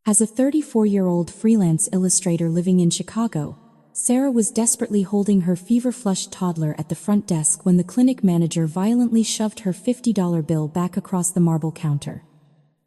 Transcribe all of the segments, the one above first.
As a 34-year-old freelance illustrator living in Chicago, Sarah was desperately holding her fever-flushed toddler at the front desk when the clinic manager violently shoved her $50 bill back across the marble counter.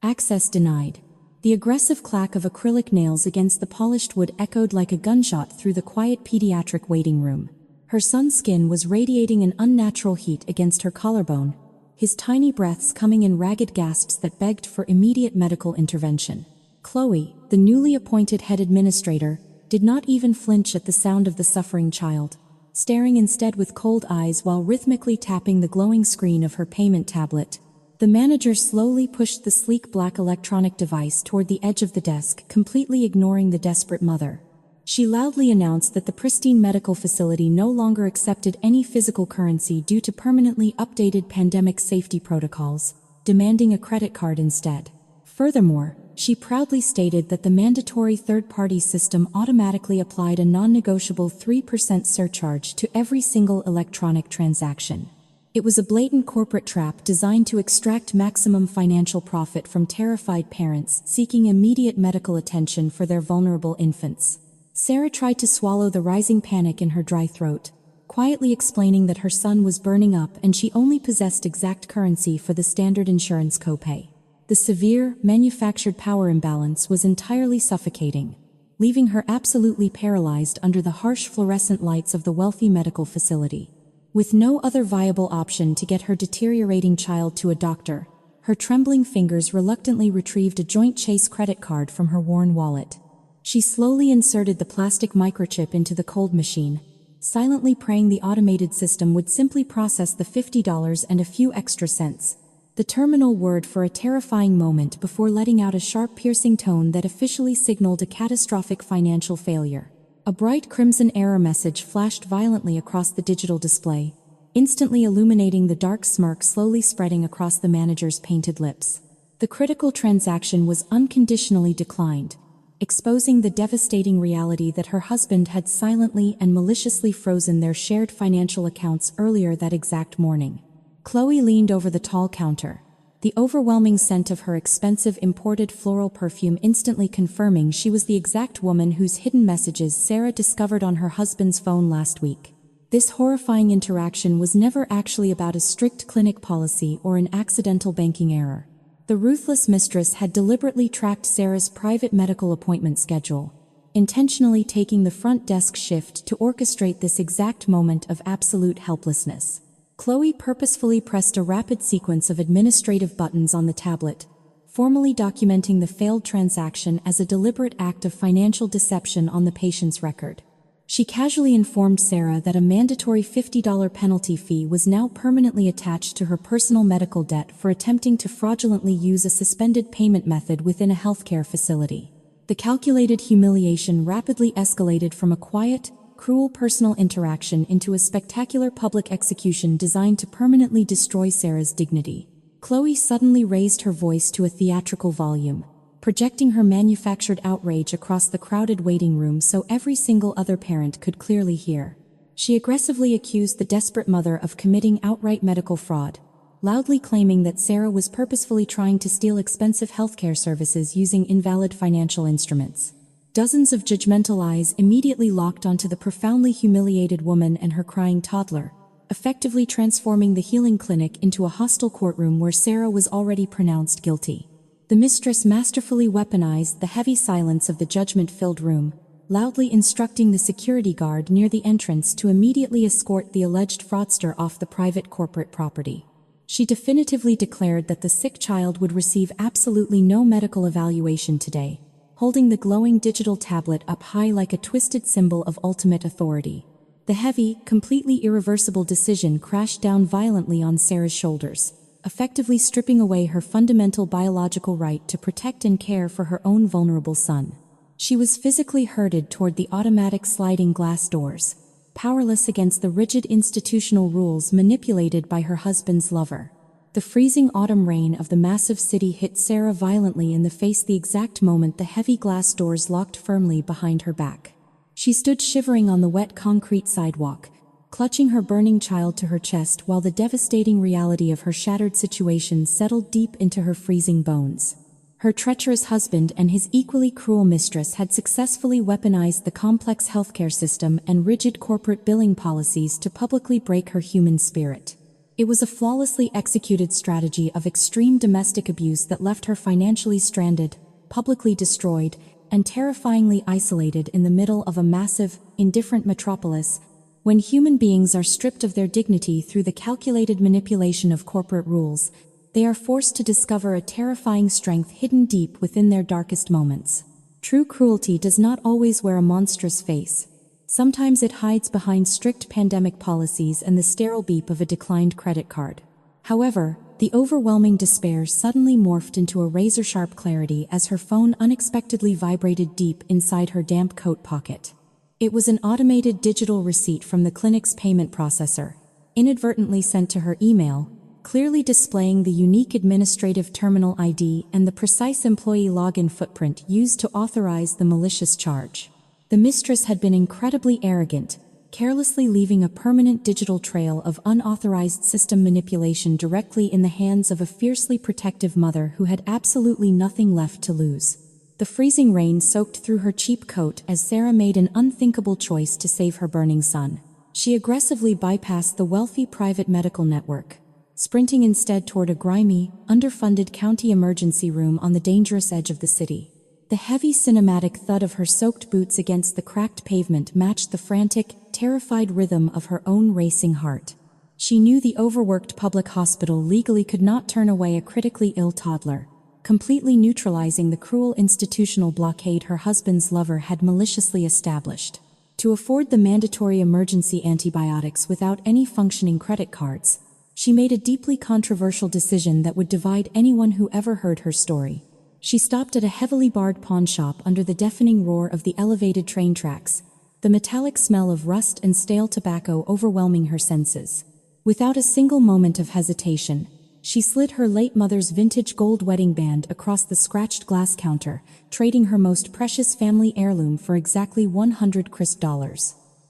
Access denied. The aggressive clack of acrylic nails against the polished wood echoed like a gunshot through the quiet pediatric waiting room. Her son's skin was radiating an unnatural heat against her collarbone, his tiny breaths coming in ragged gasps that begged for immediate medical intervention. Chloe, the newly appointed head administrator, did not even flinch at the sound of the suffering child, staring instead with cold eyes while rhythmically tapping the glowing screen of her payment tablet. The manager slowly pushed the sleek black electronic device toward the edge of the desk, completely ignoring the desperate mother. She loudly announced that the pristine medical facility no longer accepted any physical currency due to permanently updated pandemic safety protocols, demanding a credit card instead. Furthermore, she proudly stated that the mandatory third-party system automatically applied a non-negotiable 3% surcharge to every single electronic transaction. It was a blatant corporate trap designed to extract maximum financial profit from terrified parents seeking immediate medical attention for their vulnerable infants. Sarah tried to swallow the rising panic in her dry throat, quietly explaining that her son was burning up and she only possessed exact currency for the standard insurance copay. The severe, manufactured power imbalance was entirely suffocating, leaving her absolutely paralyzed under the harsh fluorescent lights of the wealthy medical facility. With no other viable option to get her deteriorating child to a doctor, her trembling fingers reluctantly retrieved a Joint Chase credit card from her worn wallet. She slowly inserted the plastic microchip into the cold machine, silently praying the automated system would simply process the $50 and a few extra cents, the terminal word for a terrifying moment before letting out a sharp, piercing tone that officially signaled a catastrophic financial failure. A bright crimson error message flashed violently across the digital display, instantly illuminating the dark smirk slowly spreading across the manager's painted lips. The critical transaction was unconditionally declined, exposing the devastating reality that her husband had silently and maliciously frozen their shared financial accounts earlier that exact morning. Chloe leaned over the tall counter, the overwhelming scent of her expensive imported floral perfume instantly confirming she was the exact woman whose hidden messages Sarah discovered on her husband's phone last week. This horrifying interaction was never actually about a strict clinic policy or an accidental banking error. The ruthless mistress had deliberately tracked Sarah's private medical appointment schedule, intentionally taking the front desk shift to orchestrate this exact moment of absolute helplessness. Chloe purposefully pressed a rapid sequence of administrative buttons on the tablet, formally documenting the failed transaction as a deliberate act of financial deception on the patient's record. She casually informed Sarah that a mandatory $50 penalty fee was now permanently attached to her personal medical debt for attempting to fraudulently use a suspended payment method within a healthcare facility. The calculated humiliation rapidly escalated from a quiet, cruel personal interaction into a spectacular public execution designed to permanently destroy Sarah's dignity. Chloe suddenly raised her voice to a theatrical volume, projecting her manufactured outrage across the crowded waiting room so every single other parent could clearly hear. She aggressively accused the desperate mother of committing outright medical fraud, loudly claiming that Sarah was purposefully trying to steal expensive healthcare services using invalid financial instruments. Dozens of judgmental eyes immediately locked onto the profoundly humiliated woman and her crying toddler, effectively transforming the healing clinic into a hostile courtroom where Sarah was already pronounced guilty. The mistress masterfully weaponized the heavy silence of the judgment-filled room, loudly instructing the security guard near the entrance to immediately escort the alleged fraudster off the private corporate property. She definitively declared that the sick child would receive absolutely no medical evaluation today, holding the glowing digital tablet up high like a twisted symbol of ultimate authority. The heavy, completely irreversible decision crashed down violently on Sarah's shoulders, effectively stripping away her fundamental biological right to protect and care for her own vulnerable son. She was physically herded toward the automatic sliding glass doors, powerless against the rigid institutional rules manipulated by her husband's lover. The freezing autumn rain of the massive city hit Sarah violently in the face the exact moment the heavy glass doors locked firmly behind her back. She stood shivering on the wet concrete sidewalk, clutching her burning child to her chest while the devastating reality of her shattered situation settled deep into her freezing bones. Her treacherous husband and his equally cruel mistress had successfully weaponized the complex healthcare system and rigid corporate billing policies to publicly break her human spirit. It was a flawlessly executed strategy of extreme domestic abuse that left her financially stranded, publicly destroyed, and terrifyingly isolated in the middle of a massive, indifferent metropolis. When human beings are stripped of their dignity through the calculated manipulation of corporate rules, they are forced to discover a terrifying strength hidden deep within their darkest moments. True cruelty does not always wear a monstrous face. Sometimes it hides behind strict pandemic policies and the sterile beep of a declined credit card. However, the overwhelming despair suddenly morphed into a razor-sharp clarity as her phone unexpectedly vibrated deep inside her damp coat pocket. It was an automated digital receipt from the clinic's payment processor, inadvertently sent to her email, clearly displaying the unique administrative terminal ID and the precise employee login footprint used to authorize the malicious charge. The mistress had been incredibly arrogant, carelessly leaving a permanent digital trail of unauthorized system manipulation directly in the hands of a fiercely protective mother who had absolutely nothing left to lose. The freezing rain soaked through her cheap coat as Sarah made an unthinkable choice to save her burning son. She aggressively bypassed the wealthy private medical network, sprinting instead toward a grimy, underfunded county emergency room on the dangerous edge of the city. The heavy cinematic thud of her soaked boots against the cracked pavement matched the frantic, terrified rhythm of her own racing heart. She knew the overworked public hospital legally could not turn away a critically ill toddler, completely neutralizing the cruel institutional blockade her husband's lover had maliciously established. To afford the mandatory emergency antibiotics without any functioning credit cards, she made a deeply controversial decision that would divide anyone who ever heard her story. She stopped at a heavily barred pawn shop under the deafening roar of the elevated train tracks, the metallic smell of rust and stale tobacco overwhelming her senses. Without a single moment of hesitation, she slid her late mother's vintage gold wedding band across the scratched glass counter, trading her most precious family heirloom for exactly $100 crisp.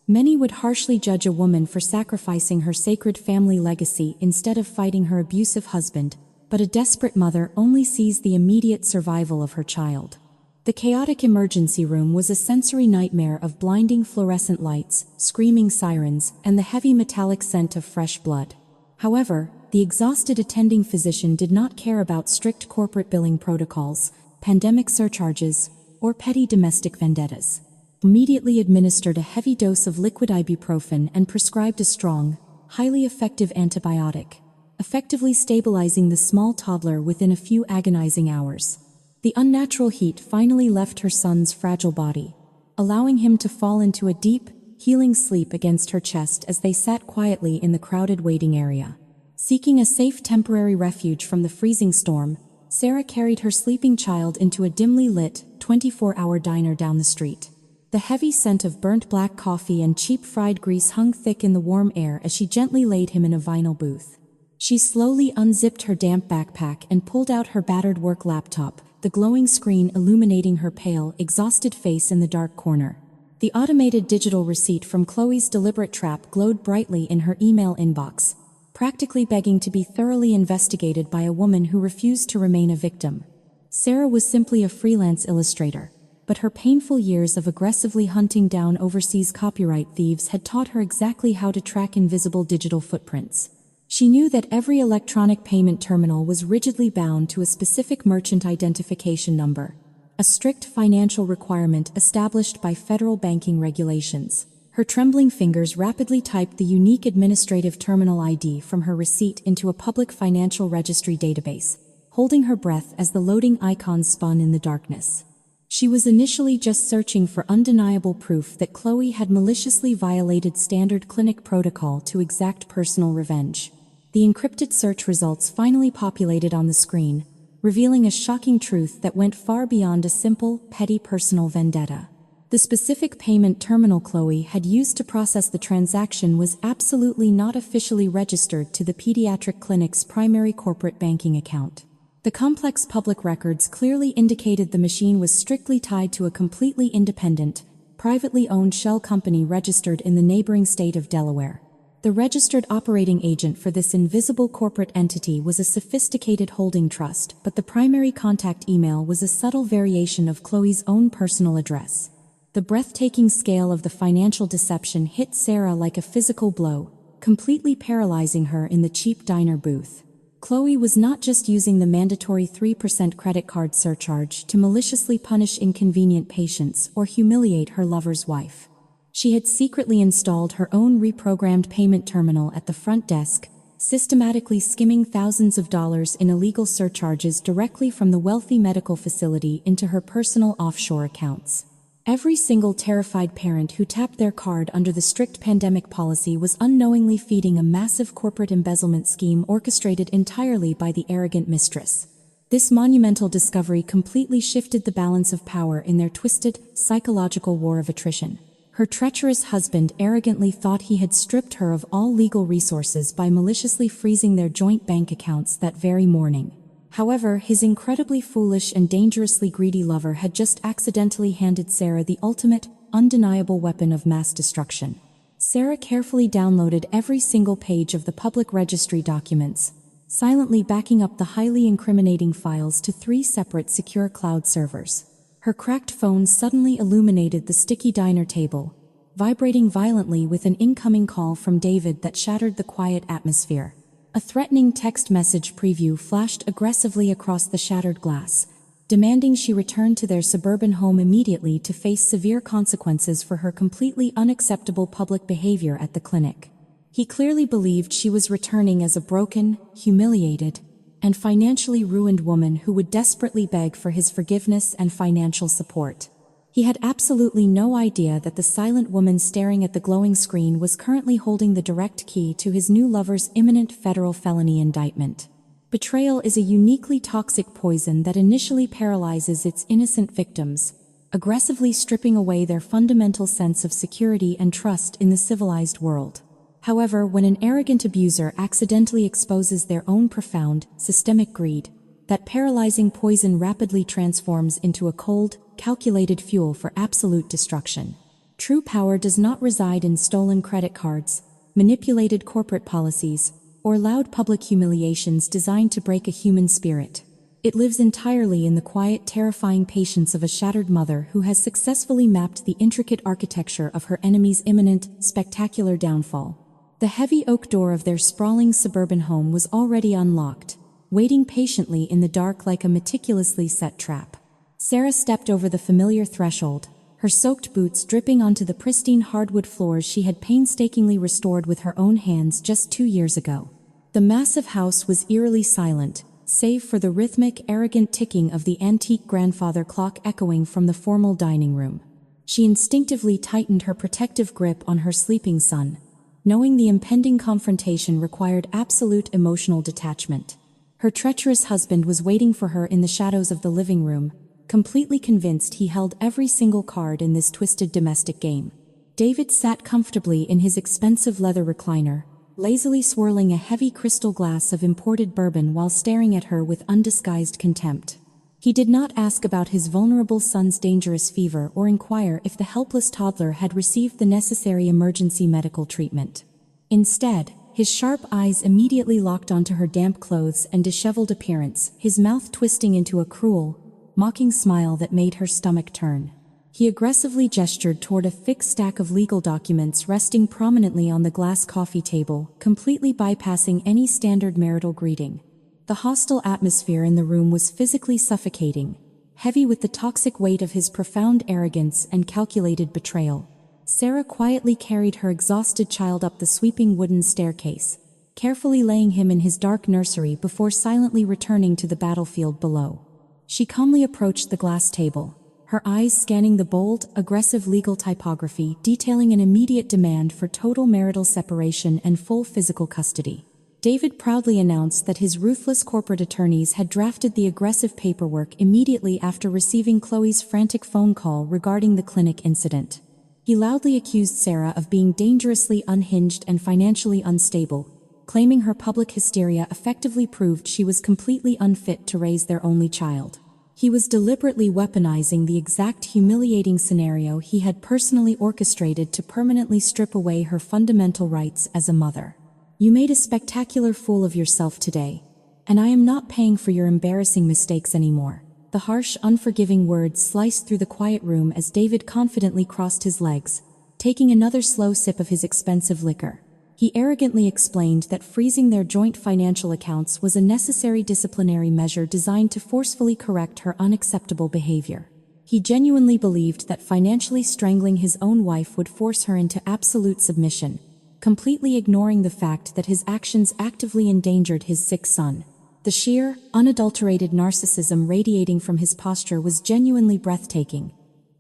Many would harshly judge a woman for sacrificing her sacred family legacy instead of fighting her abusive husband, but a desperate mother only sees the immediate survival of her child. The chaotic emergency room was a sensory nightmare of blinding fluorescent lights, screaming sirens, and the heavy metallic scent of fresh blood. However, the exhausted attending physician did not care about strict corporate billing protocols, pandemic surcharges, or petty domestic vendettas. Immediately administered a heavy dose of liquid ibuprofen and prescribed a strong, highly effective antibiotic, effectively stabilizing the small toddler within a few agonizing hours. The unnatural heat finally left her son's fragile body, allowing him to fall into a deep, healing sleep against her chest as they sat quietly in the crowded waiting area. Seeking a safe temporary refuge from the freezing storm, Sarah carried her sleeping child into a dimly lit, 24-hour diner down the street. The heavy scent of burnt black coffee and cheap fried grease hung thick in the warm air as she gently laid him in a vinyl booth. She slowly unzipped her damp backpack and pulled out her battered work laptop, the glowing screen illuminating her pale, exhausted face in the dark corner. The automated digital receipt from Chloe's deliberate trap glowed brightly in her email inbox, practically begging to be thoroughly investigated by a woman who refused to remain a victim. Sarah was simply a freelance illustrator, but her painful years of aggressively hunting down overseas copyright thieves had taught her exactly how to track invisible digital footprints. She knew that every electronic payment terminal was rigidly bound to a specific merchant identification number, a strict financial requirement established by federal banking regulations. Her trembling fingers rapidly typed the unique administrative terminal ID from her receipt into a public financial registry database, holding her breath as the loading icons spun in the darkness. She was initially just searching for undeniable proof that Chloe had maliciously violated standard clinic protocol to exact personal revenge. The encrypted search results finally populated on the screen, revealing a shocking truth that went far beyond a simple, petty personal vendetta. The specific payment terminal Chloe had used to process the transaction was absolutely not officially registered to the pediatric clinic's primary corporate banking account. The complex public records clearly indicated the machine was strictly tied to a completely independent, privately owned shell company registered in the neighboring state of Delaware. The registered operating agent for this invisible corporate entity was a sophisticated holding trust, but the primary contact email was a subtle variation of Chloe's own personal address. The breathtaking scale of the financial deception hit Sarah like a physical blow, completely paralyzing her in the cheap diner booth. Chloe was not just using the mandatory 3% credit card surcharge to maliciously punish inconvenient patients or humiliate her lover's wife. She had secretly installed her own reprogrammed payment terminal at the front desk, systematically skimming thousands of dollars in illegal surcharges directly from the wealthy medical facility into her personal offshore accounts. Every single terrified parent who tapped their card under the strict pandemic policy was unknowingly feeding a massive corporate embezzlement scheme orchestrated entirely by the arrogant mistress. This monumental discovery completely shifted the balance of power in their twisted, psychological war of attrition. Her treacherous husband arrogantly thought he had stripped her of all legal resources by maliciously freezing their joint bank accounts that very morning. However, his incredibly foolish and dangerously greedy lover had just accidentally handed Sarah the ultimate, undeniable weapon of mass destruction. Sarah carefully downloaded every single page of the public registry documents, silently backing up the highly incriminating files to 3 separate secure cloud servers. Her cracked phone suddenly illuminated the sticky diner table, vibrating violently with an incoming call from David that shattered the quiet atmosphere. A threatening text message preview flashed aggressively across the shattered glass, demanding she return to their suburban home immediately to face severe consequences for her completely unacceptable public behavior at the clinic. He clearly believed she was returning as a broken, humiliated, and financially ruined woman who would desperately beg for his forgiveness and financial support. He had absolutely no idea that the silent woman staring at the glowing screen was currently holding the direct key to his new lover's imminent federal felony indictment. Betrayal is a uniquely toxic poison that initially paralyzes its innocent victims, aggressively stripping away their fundamental sense of security and trust in the civilized world. However, when an arrogant abuser accidentally exposes their own profound, systemic greed, that paralyzing poison rapidly transforms into a cold, calculated fuel for absolute destruction. True power does not reside in stolen credit cards, manipulated corporate policies, or loud public humiliations designed to break a human spirit. It lives entirely in the quiet, terrifying patience of a shattered mother who has successfully mapped the intricate architecture of her enemy's imminent, spectacular downfall. The heavy oak door of their sprawling suburban home was already unlocked, waiting patiently in the dark like a meticulously set trap. Sarah stepped over the familiar threshold, her soaked boots dripping onto the pristine hardwood floors she had painstakingly restored with her own hands just 2 years ago. The massive house was eerily silent, save for the rhythmic, arrogant ticking of the antique grandfather clock echoing from the formal dining room. She instinctively tightened her protective grip on her sleeping son, knowing the impending confrontation required absolute emotional detachment. Her treacherous husband was waiting for her in the shadows of the living room, completely convinced he held every single card in this twisted domestic game. David sat comfortably in his expensive leather recliner, lazily swirling a heavy crystal glass of imported bourbon while staring at her with undisguised contempt. He did not ask about his vulnerable son's dangerous fever or inquire if the helpless toddler had received the necessary emergency medical treatment. Instead, his sharp eyes immediately locked onto her damp clothes and disheveled appearance, his mouth twisting into a cruel, mocking smile that made her stomach turn. He aggressively gestured toward a thick stack of legal documents resting prominently on the glass coffee table, completely bypassing any standard marital greeting. The hostile atmosphere in the room was physically suffocating, heavy with the toxic weight of his profound arrogance and calculated betrayal. Sarah quietly carried her exhausted child up the sweeping wooden staircase, carefully laying him in his dark nursery before silently returning to the battlefield below. She calmly approached the glass table, her eyes scanning the bold, aggressive legal typography detailing an immediate demand for total marital separation and full physical custody. David proudly announced that his ruthless corporate attorneys had drafted the aggressive paperwork immediately after receiving Chloe's frantic phone call regarding the clinic incident. He loudly accused Sarah of being dangerously unhinged and financially unstable, claiming her public hysteria effectively proved she was completely unfit to raise their only child. He was deliberately weaponizing the exact humiliating scenario he had personally orchestrated to permanently strip away her fundamental rights as a mother. "You made a spectacular fool of yourself today, and I am not paying for your embarrassing mistakes anymore." The harsh, unforgiving words sliced through the quiet room as David confidently crossed his legs, taking another slow sip of his expensive liquor. He arrogantly explained that freezing their joint financial accounts was a necessary disciplinary measure designed to forcefully correct her unacceptable behavior. He genuinely believed that financially strangling his own wife would force her into absolute submission, completely ignoring the fact that his actions actively endangered his sick son. The sheer, unadulterated narcissism radiating from his posture was genuinely breathtaking,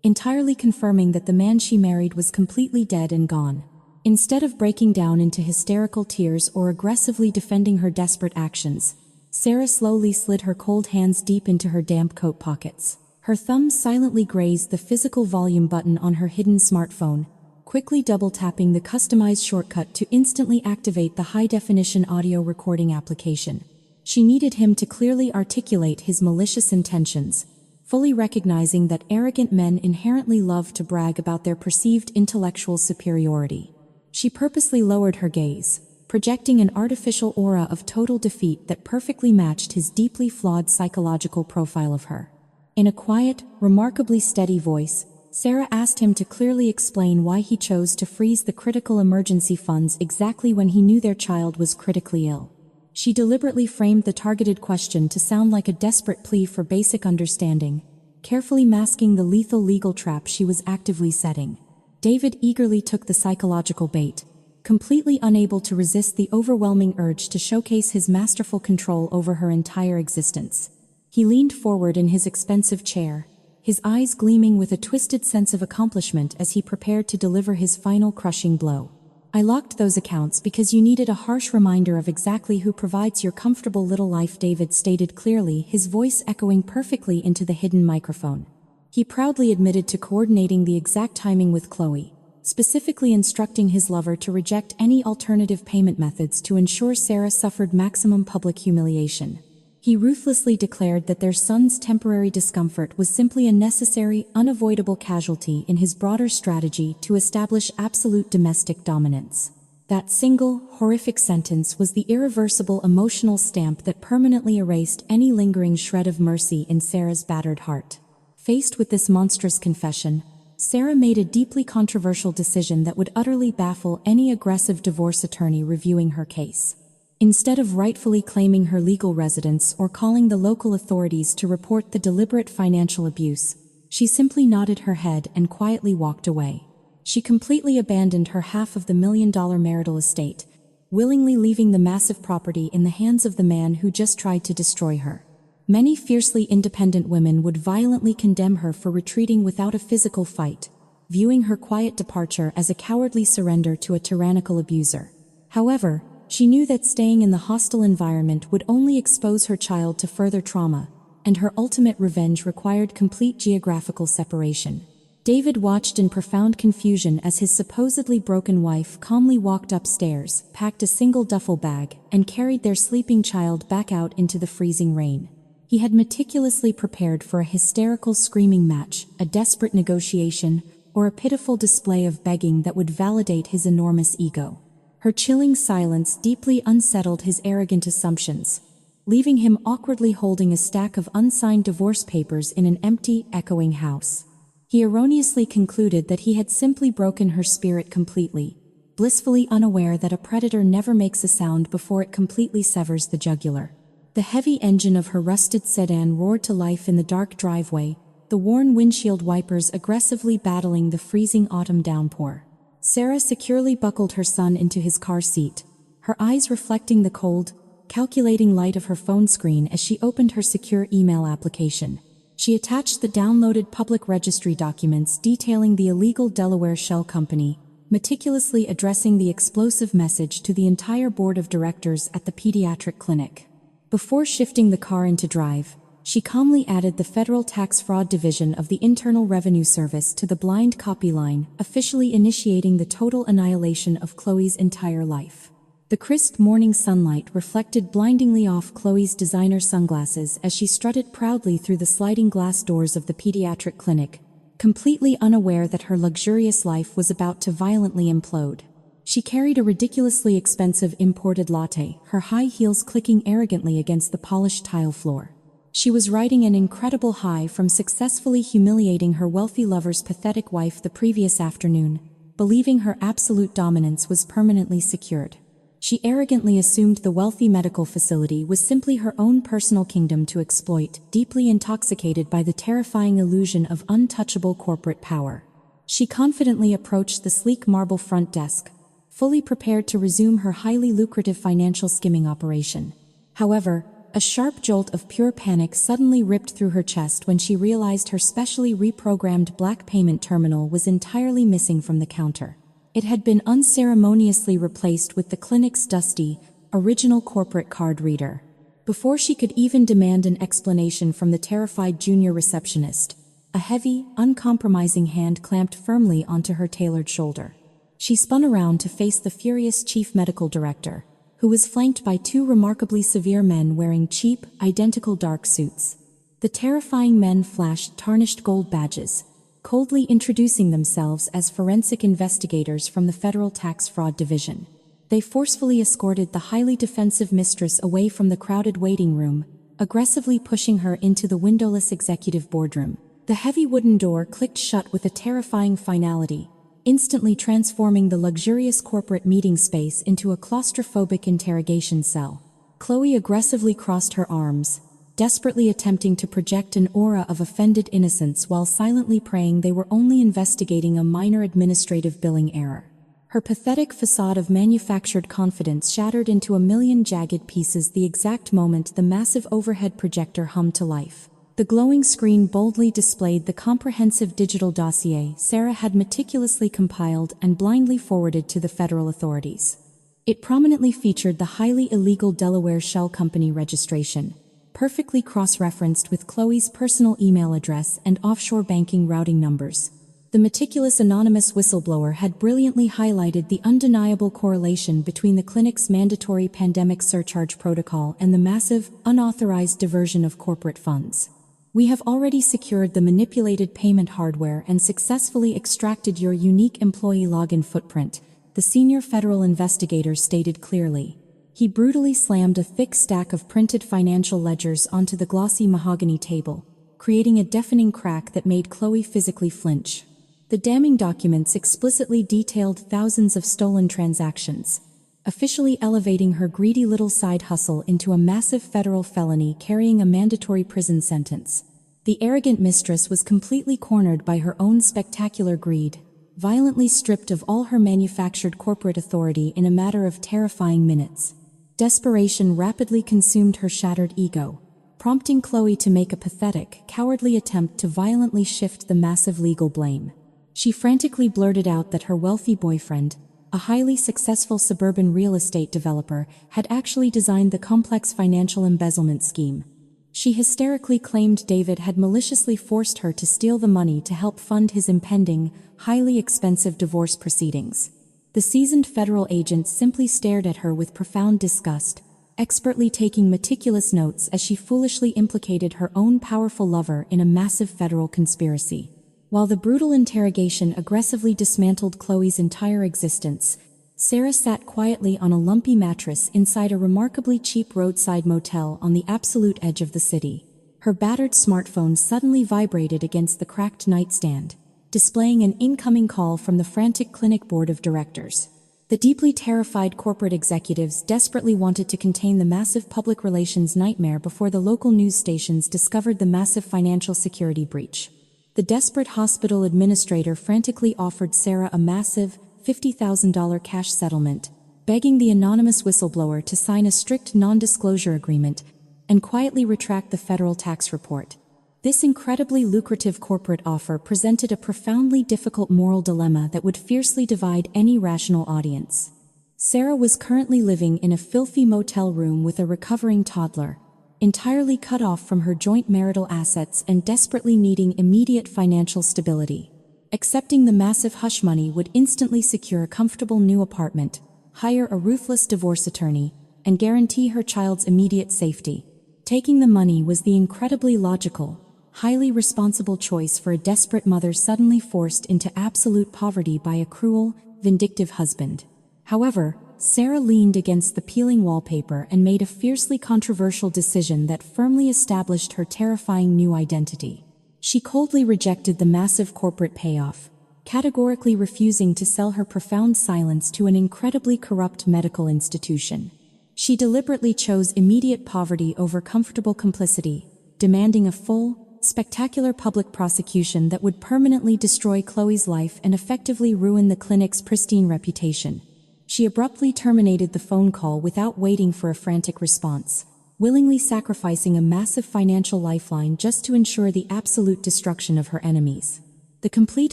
entirely confirming that the man she married was completely dead and gone. Instead of breaking down into hysterical tears or aggressively defending her desperate actions, Sarah slowly slid her cold hands deep into her damp coat pockets. Her thumbs silently grazed the physical volume button on her hidden smartphone, quickly double-tapping the customized shortcut to instantly activate the high-definition audio recording application. She needed him to clearly articulate his malicious intentions, fully recognizing that arrogant men inherently love to brag about their perceived intellectual superiority. She purposely lowered her gaze, projecting an artificial aura of total defeat that perfectly matched his deeply flawed psychological profile of her. In a quiet, remarkably steady voice, Sarah asked him to clearly explain why he chose to freeze the critical emergency funds exactly when he knew their child was critically ill. She deliberately framed the targeted question to sound like a desperate plea for basic understanding, carefully masking the lethal legal trap she was actively setting. David eagerly took the psychological bait, completely unable to resist the overwhelming urge to showcase his masterful control over her entire existence. He leaned forward in his expensive chair, his eyes gleaming with a twisted sense of accomplishment as he prepared to deliver his final crushing blow. "I locked those accounts because you needed a harsh reminder of exactly who provides your comfortable little life," David stated clearly, his voice echoing perfectly into the hidden microphone. He proudly admitted to coordinating the exact timing with Chloe, specifically instructing his lover to reject any alternative payment methods to ensure Sarah suffered maximum public humiliation. He ruthlessly declared that their son's temporary discomfort was simply a necessary, unavoidable casualty in his broader strategy to establish absolute domestic dominance. That single, horrific sentence was the irreversible emotional stamp that permanently erased any lingering shred of mercy in Sarah's battered heart. Faced with this monstrous confession, Sarah made a deeply controversial decision that would utterly baffle any aggressive divorce attorney reviewing her case. Instead of rightfully claiming her legal residence or calling the local authorities to report the deliberate financial abuse, she simply nodded her head and quietly walked away. She completely abandoned her half of the $1 million marital estate, willingly leaving the massive property in the hands of the man who just tried to destroy her. Many fiercely independent women would violently condemn her for retreating without a physical fight, viewing her quiet departure as a cowardly surrender to a tyrannical abuser. However, she knew that staying in the hostile environment would only expose her child to further trauma, and her ultimate revenge required complete geographical separation. David watched in profound confusion as his supposedly broken wife calmly walked upstairs, packed a single duffel bag, and carried their sleeping child back out into the freezing rain. He had meticulously prepared for a hysterical screaming match, a desperate negotiation, or a pitiful display of begging that would validate his enormous ego. Her chilling silence deeply unsettled his arrogant assumptions, leaving him awkwardly holding a stack of unsigned divorce papers in an empty, echoing house. He erroneously concluded that he had simply broken her spirit completely, blissfully unaware that a predator never makes a sound before it completely severs the jugular. The heavy engine of her rusted sedan roared to life in the dark driveway, the worn windshield wipers aggressively battling the freezing autumn downpour. Sarah securely buckled her son into his car seat, her eyes reflecting the cold, calculating light of her phone screen as she opened her secure email application. She attached the downloaded public registry documents detailing the illegal Delaware shell company, meticulously addressing the explosive message to the entire board of directors at the pediatric clinic. Before shifting the car into drive, she calmly added the Federal Tax Fraud Division of the Internal Revenue Service to the blind copy line, officially initiating the total annihilation of Chloe's entire life. The crisp morning sunlight reflected blindingly off Chloe's designer sunglasses as she strutted proudly through the sliding glass doors of the pediatric clinic, completely unaware that her luxurious life was about to violently implode. She carried a ridiculously expensive imported latte, her high heels clicking arrogantly against the polished tile floor. She was riding an incredible high from successfully humiliating her wealthy lover's pathetic wife the previous afternoon, believing her absolute dominance was permanently secured. She arrogantly assumed the wealthy medical facility was simply her own personal kingdom to exploit, deeply intoxicated by the terrifying illusion of untouchable corporate power. She confidently approached the sleek marble front desk, fully prepared to resume her highly lucrative financial skimming operation. However, a sharp jolt of pure panic suddenly ripped through her chest when she realized her specially reprogrammed black payment terminal was entirely missing from the counter. It had been unceremoniously replaced with the clinic's dusty, original corporate card reader. Before she could even demand an explanation from the terrified junior receptionist, a heavy, uncompromising hand clamped firmly onto her tailored shoulder. She spun around to face the furious chief medical director, who was flanked by two remarkably severe men wearing cheap, identical dark suits. The terrifying men flashed tarnished gold badges, coldly introducing themselves as forensic investigators from the Federal Tax Fraud Division. They forcefully escorted the highly defensive mistress away from the crowded waiting room, aggressively pushing her into the windowless executive boardroom. The heavy wooden door clicked shut with a terrifying finality, instantly transforming the luxurious corporate meeting space into a claustrophobic interrogation cell. Chloe aggressively crossed her arms, desperately attempting to project an aura of offended innocence while silently praying they were only investigating a minor administrative billing error. Her pathetic facade of manufactured confidence shattered into a million jagged pieces the exact moment the massive overhead projector hummed to life. The glowing screen boldly displayed the comprehensive digital dossier Sarah had meticulously compiled and blindly forwarded to the federal authorities. It prominently featured the highly illegal Delaware shell company registration, perfectly cross-referenced with Chloe's personal email address and offshore banking routing numbers. The meticulous anonymous whistleblower had brilliantly highlighted the undeniable correlation between the clinic's mandatory pandemic surcharge protocol and the massive, unauthorized diversion of corporate funds. "We have already secured the manipulated payment hardware and successfully extracted your unique employee login footprint," the senior federal investigator stated clearly. He brutally slammed a thick stack of printed financial ledgers onto the glossy mahogany table, creating a deafening crack that made Chloe physically flinch. The damning documents explicitly detailed thousands of stolen transactions, officially elevating her greedy little side hustle into a massive federal felony carrying a mandatory prison sentence. The arrogant mistress was completely cornered by her own spectacular greed, violently stripped of all her manufactured corporate authority in a matter of terrifying minutes. Desperation rapidly consumed her shattered ego, prompting Chloe to make a pathetic, cowardly attempt to violently shift the massive legal blame. She frantically blurted out that her wealthy boyfriend, a highly successful suburban real estate developer, had actually designed the complex financial embezzlement scheme. She hysterically claimed David had maliciously forced her to steal the money to help fund his impending, highly expensive divorce proceedings. The seasoned federal agent simply stared at her with profound disgust, expertly taking meticulous notes as she foolishly implicated her own powerful lover in a massive federal conspiracy. While the brutal interrogation aggressively dismantled Chloe's entire existence, Sarah sat quietly on a lumpy mattress inside a remarkably cheap roadside motel on the absolute edge of the city. Her battered smartphone suddenly vibrated against the cracked nightstand, displaying an incoming call from the frantic clinic board of directors. The deeply terrified corporate executives desperately wanted to contain the massive public relations nightmare before the local news stations discovered the massive financial security breach. The desperate hospital administrator frantically offered Sarah a massive, $50,000 cash settlement, begging the anonymous whistleblower to sign a strict non-disclosure agreement and quietly retract the federal tax report. This incredibly lucrative corporate offer presented a profoundly difficult moral dilemma that would fiercely divide any rational audience. Sarah was currently living in a filthy motel room with a recovering toddler, entirely cut off from her joint marital assets and desperately needing immediate financial stability. Accepting the massive hush money would instantly secure a comfortable new apartment, hire a ruthless divorce attorney, and guarantee her child's immediate safety. Taking the money was the incredibly logical, highly responsible choice for a desperate mother suddenly forced into absolute poverty by a cruel, vindictive husband. However, Sarah leaned against the peeling wallpaper and made a fiercely controversial decision that firmly established her terrifying new identity. She coldly rejected the massive corporate payoff, categorically refusing to sell her profound silence to an incredibly corrupt medical institution. She deliberately chose immediate poverty over comfortable complicity, demanding a full, spectacular public prosecution that would permanently destroy Chloe's life and effectively ruin the clinic's pristine reputation. She abruptly terminated the phone call without waiting for a frantic response, willingly sacrificing a massive financial lifeline just to ensure the absolute destruction of her enemies. The complete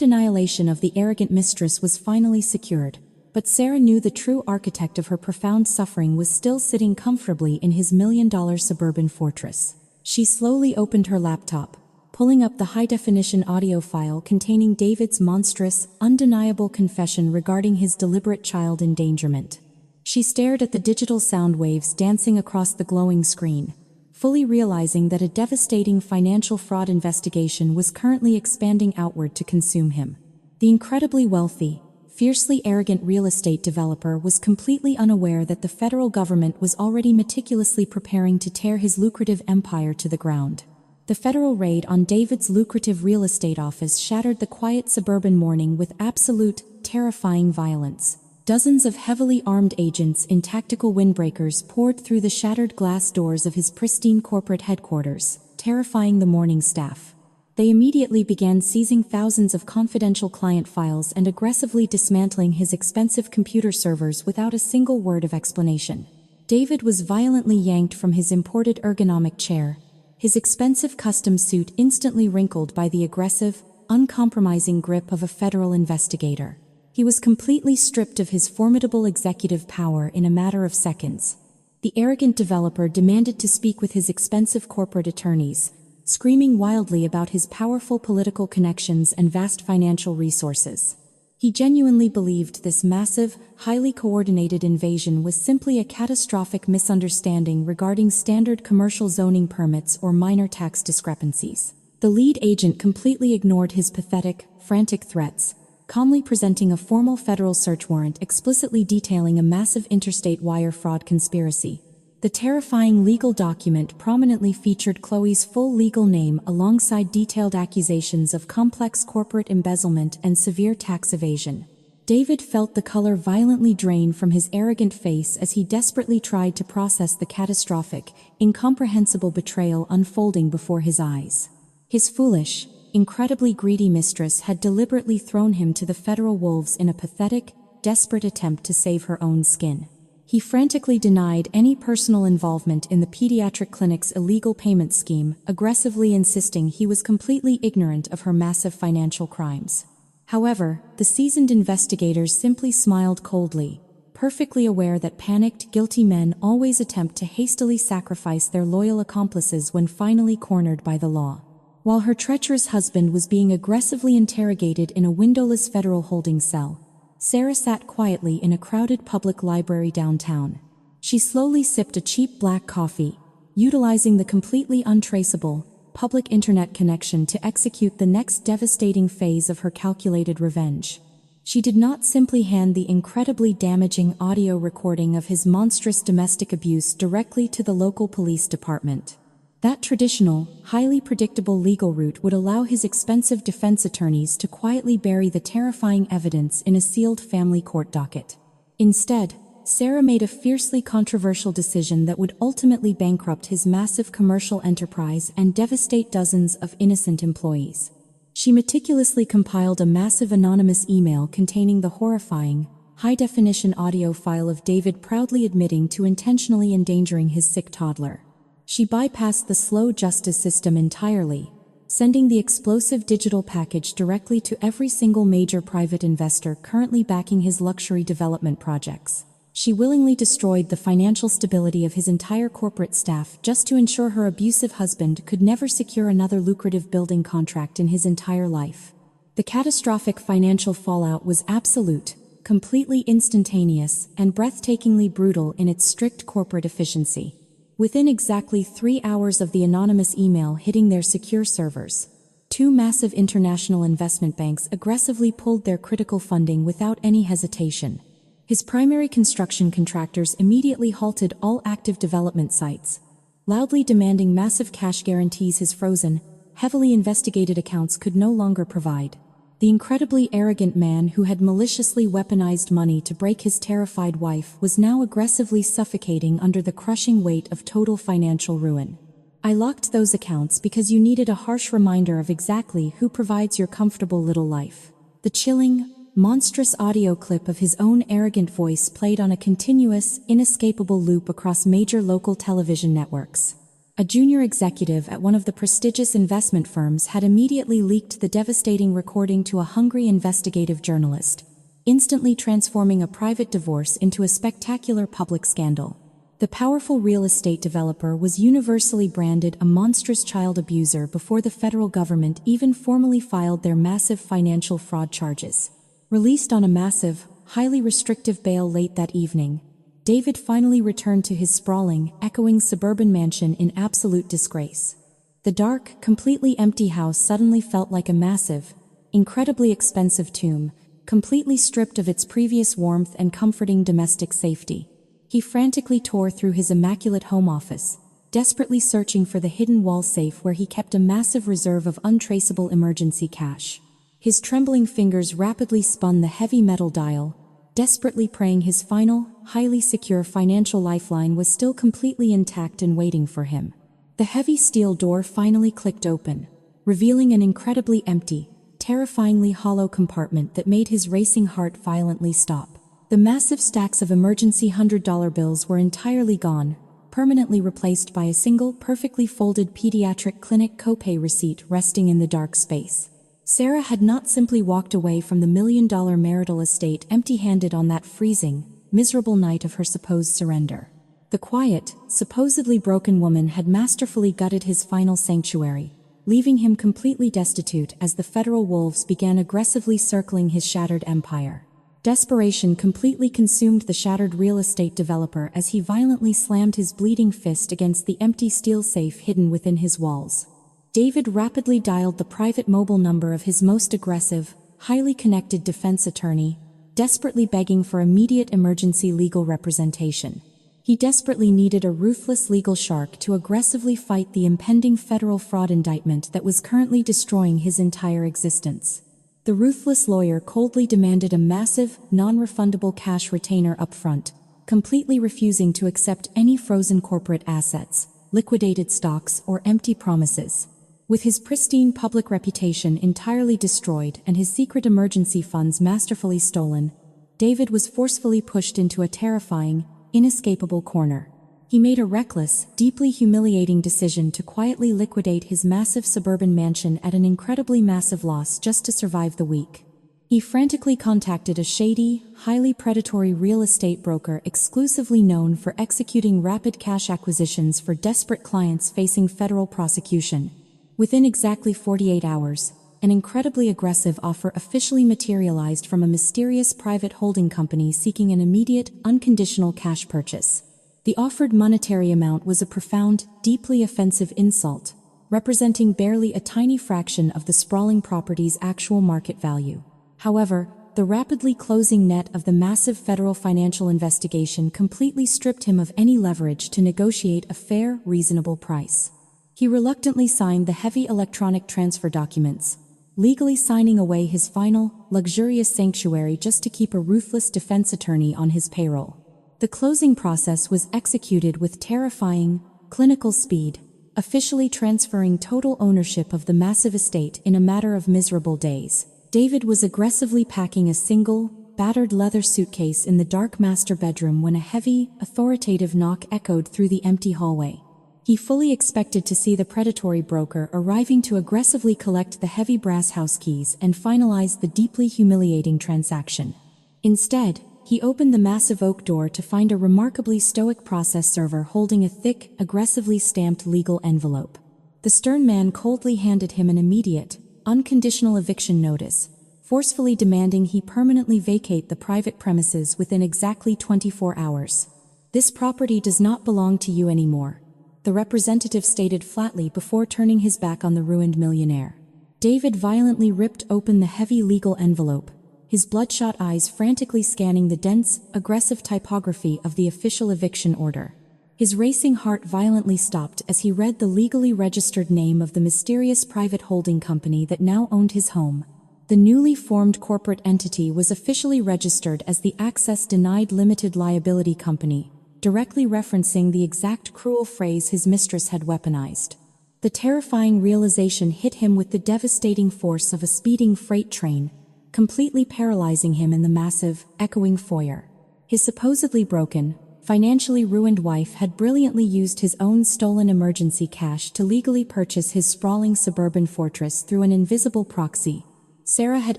annihilation of the arrogant mistress was finally secured, but Sarah knew the true architect of her profound suffering was still sitting comfortably in his million-dollar suburban fortress. She slowly opened her laptop, pulling up the high-definition audio file containing David's monstrous, undeniable confession regarding his deliberate child endangerment. She stared at the digital sound waves dancing across the glowing screen, fully realizing that a devastating financial fraud investigation was currently expanding outward to consume him. The incredibly wealthy, fiercely arrogant real estate developer was completely unaware that the federal government was already meticulously preparing to tear his lucrative empire to the ground. The federal raid on David's lucrative real estate office shattered the quiet suburban morning with absolute, terrifying violence. Dozens of heavily armed agents in tactical windbreakers poured through the shattered glass doors of his pristine corporate headquarters, terrifying the morning staff. They immediately began seizing thousands of confidential client files and aggressively dismantling his expensive computer servers without a single word of explanation. David was violently yanked from his imported ergonomic chair, his expensive custom suit instantly wrinkled by the aggressive, uncompromising grip of a federal investigator. He was completely stripped of his formidable executive power in a matter of seconds. The arrogant developer demanded to speak with his expensive corporate attorneys, screaming wildly about his powerful political connections and vast financial resources. He genuinely believed this massive, highly coordinated invasion was simply a catastrophic misunderstanding regarding standard commercial zoning permits or minor tax discrepancies. The lead agent completely ignored his pathetic, frantic threats, calmly presenting a formal federal search warrant explicitly detailing a massive interstate wire fraud conspiracy. The terrifying legal document prominently featured Chloe's full legal name alongside detailed accusations of complex corporate embezzlement and severe tax evasion. David felt the color violently drain from his arrogant face as he desperately tried to process the catastrophic, incomprehensible betrayal unfolding before his eyes. His foolish, incredibly greedy mistress had deliberately thrown him to the federal wolves in a pathetic, desperate attempt to save her own skin. He frantically denied any personal involvement in the pediatric clinic's illegal payment scheme, aggressively insisting he was completely ignorant of her massive financial crimes. However, the seasoned investigators simply smiled coldly, perfectly aware that panicked, guilty men always attempt to hastily sacrifice their loyal accomplices when finally cornered by the law. While her treacherous husband was being aggressively interrogated in a windowless federal holding cell, Sarah sat quietly in a crowded public library downtown. She slowly sipped a cheap black coffee, utilizing the completely untraceable, public internet connection to execute the next devastating phase of her calculated revenge. She did not simply hand the incredibly damaging audio recording of his monstrous domestic abuse directly to the local police department. That traditional, highly predictable legal route would allow his expensive defense attorneys to quietly bury the terrifying evidence in a sealed family court docket. Instead, Sarah made a fiercely controversial decision that would ultimately bankrupt his massive commercial enterprise and devastate dozens of innocent employees. She meticulously compiled a massive anonymous email containing the horrifying, high-definition audio file of David proudly admitting to intentionally endangering his sick toddler. She bypassed the slow justice system entirely, sending the explosive digital package directly to every single major private investor currently backing his luxury development projects. She willingly destroyed the financial stability of his entire corporate staff just to ensure her abusive husband could never secure another lucrative building contract in his entire life. The catastrophic financial fallout was absolute, completely instantaneous and breathtakingly brutal in its strict corporate efficiency. Within exactly 3 hours of the anonymous email hitting their secure servers, 2 massive international investment banks aggressively pulled their critical funding without any hesitation. His primary construction contractors immediately halted all active development sites, loudly demanding massive cash guarantees his frozen, heavily investigated accounts could no longer provide. The incredibly arrogant man who had maliciously weaponized money to break his terrified wife was now aggressively suffocating under the crushing weight of total financial ruin. I locked those accounts because you needed a harsh reminder of exactly who provides your comfortable little life. The chilling, monstrous audio clip of his own arrogant voice played on a continuous, inescapable loop across major local television networks. A junior executive at one of the prestigious investment firms had immediately leaked the devastating recording to a hungry investigative journalist, instantly transforming a private divorce into a spectacular public scandal. The powerful real estate developer was universally branded a monstrous child abuser before the federal government even formally filed their massive financial fraud charges. Released on a massive, highly restrictive bail late that evening, David finally returned to his sprawling, echoing suburban mansion in absolute disgrace. The dark, completely empty house suddenly felt like a massive, incredibly expensive tomb, completely stripped of its previous warmth and comforting domestic safety. He frantically tore through his immaculate home office, desperately searching for the hidden wall safe where he kept a massive reserve of untraceable emergency cash. His trembling fingers rapidly spun the heavy metal dial, desperately praying his final, highly secure financial lifeline was still completely intact and waiting for him. The heavy steel door finally clicked open, revealing an incredibly empty, terrifyingly hollow compartment that made his racing heart violently stop. The massive stacks of emergency $100 bills were entirely gone, permanently replaced by a single, perfectly folded pediatric clinic copay receipt resting in the dark space. Sarah had not simply walked away from the million-dollar marital estate empty-handed on that freezing, miserable night of her supposed surrender. The quiet, supposedly broken woman had masterfully gutted his final sanctuary, leaving him completely destitute as the federal wolves began aggressively circling his shattered empire. Desperation completely consumed the shattered real estate developer as he violently slammed his bleeding fist against the empty steel safe hidden within his walls. David rapidly dialed the private mobile number of his most aggressive, highly connected defense attorney, desperately begging for immediate emergency legal representation. He desperately needed a ruthless legal shark to aggressively fight the impending federal fraud indictment that was currently destroying his entire existence. The ruthless lawyer coldly demanded a massive, non-refundable cash retainer upfront, completely refusing to accept any frozen corporate assets, liquidated stocks, or empty promises. With his pristine public reputation entirely destroyed and his secret emergency funds masterfully stolen, David was forcefully pushed into a terrifying, inescapable corner. He made a reckless, deeply humiliating decision to quietly liquidate his massive suburban mansion at an incredibly massive loss just to survive the week. He frantically contacted a shady, highly predatory real estate broker exclusively known for executing rapid cash acquisitions for desperate clients facing federal prosecution. Within exactly 48 hours, an incredibly aggressive offer officially materialized from a mysterious private holding company seeking an immediate, unconditional cash purchase. The offered monetary amount was a profound, deeply offensive insult, representing barely a tiny fraction of the sprawling property's actual market value. However, the rapidly closing net of the massive federal financial investigation completely stripped him of any leverage to negotiate a fair, reasonable price. He reluctantly signed the heavy electronic transfer documents, legally signing away his final, luxurious sanctuary just to keep a ruthless defense attorney on his payroll. The closing process was executed with terrifying, clinical speed, officially transferring total ownership of the massive estate in a matter of miserable days. David was aggressively packing a single, battered leather suitcase in the dark master bedroom when a heavy, authoritative knock echoed through the empty hallway. He fully expected to see the predatory broker arriving to aggressively collect the heavy brass house keys and finalize the deeply humiliating transaction. Instead, he opened the massive oak door to find a remarkably stoic process server holding a thick, aggressively stamped legal envelope. The stern man coldly handed him an immediate, unconditional eviction notice, forcefully demanding he permanently vacate the private premises within exactly 24 hours. "This property does not belong to you anymore," the representative stated flatly before turning his back on the ruined millionaire. David violently ripped open the heavy legal envelope, his bloodshot eyes frantically scanning the dense, aggressive typography of the official eviction order. His racing heart violently stopped as he read the legally registered name of the mysterious private holding company that now owned his home. The newly formed corporate entity was officially registered as the Access Denied Limited Liability Company, directly referencing the exact cruel phrase his mistress had weaponized. The terrifying realization hit him with the devastating force of a speeding freight train, completely paralyzing him in the massive, echoing foyer. His supposedly broken, financially ruined wife had brilliantly used his own stolen emergency cash to legally purchase his sprawling suburban fortress through an invisible proxy. Sarah had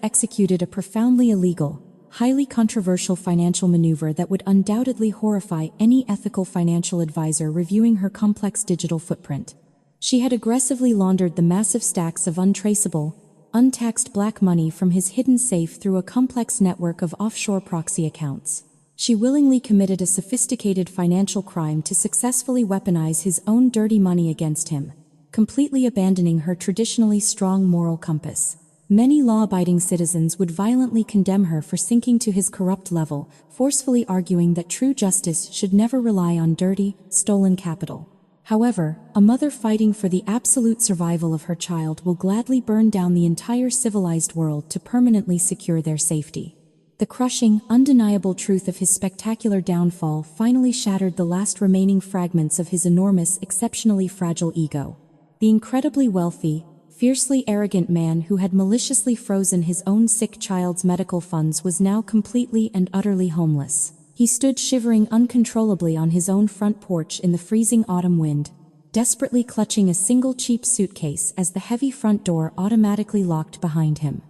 executed a profoundly illegal, highly controversial financial maneuver that would undoubtedly horrify any ethical financial advisor reviewing her complex digital footprint. She had aggressively laundered the massive stacks of untraceable, untaxed black money from his hidden safe through a complex network of offshore proxy accounts. She willingly committed a sophisticated financial crime to successfully weaponize his own dirty money against him, completely abandoning her traditionally strong moral compass. Many law-abiding citizens would violently condemn her for sinking to his corrupt level, forcefully arguing that true justice should never rely on dirty, stolen capital. However, a mother fighting for the absolute survival of her child will gladly burn down the entire civilized world to permanently secure their safety. The crushing, undeniable truth of his spectacular downfall finally shattered the last remaining fragments of his enormous, exceptionally fragile ego. The incredibly wealthy, fiercely arrogant man who had maliciously frozen his own sick child's medical funds was now completely and utterly homeless. He stood shivering uncontrollably on his own front porch in the freezing autumn wind, desperately clutching a single cheap suitcase as the heavy front door automatically locked behind him.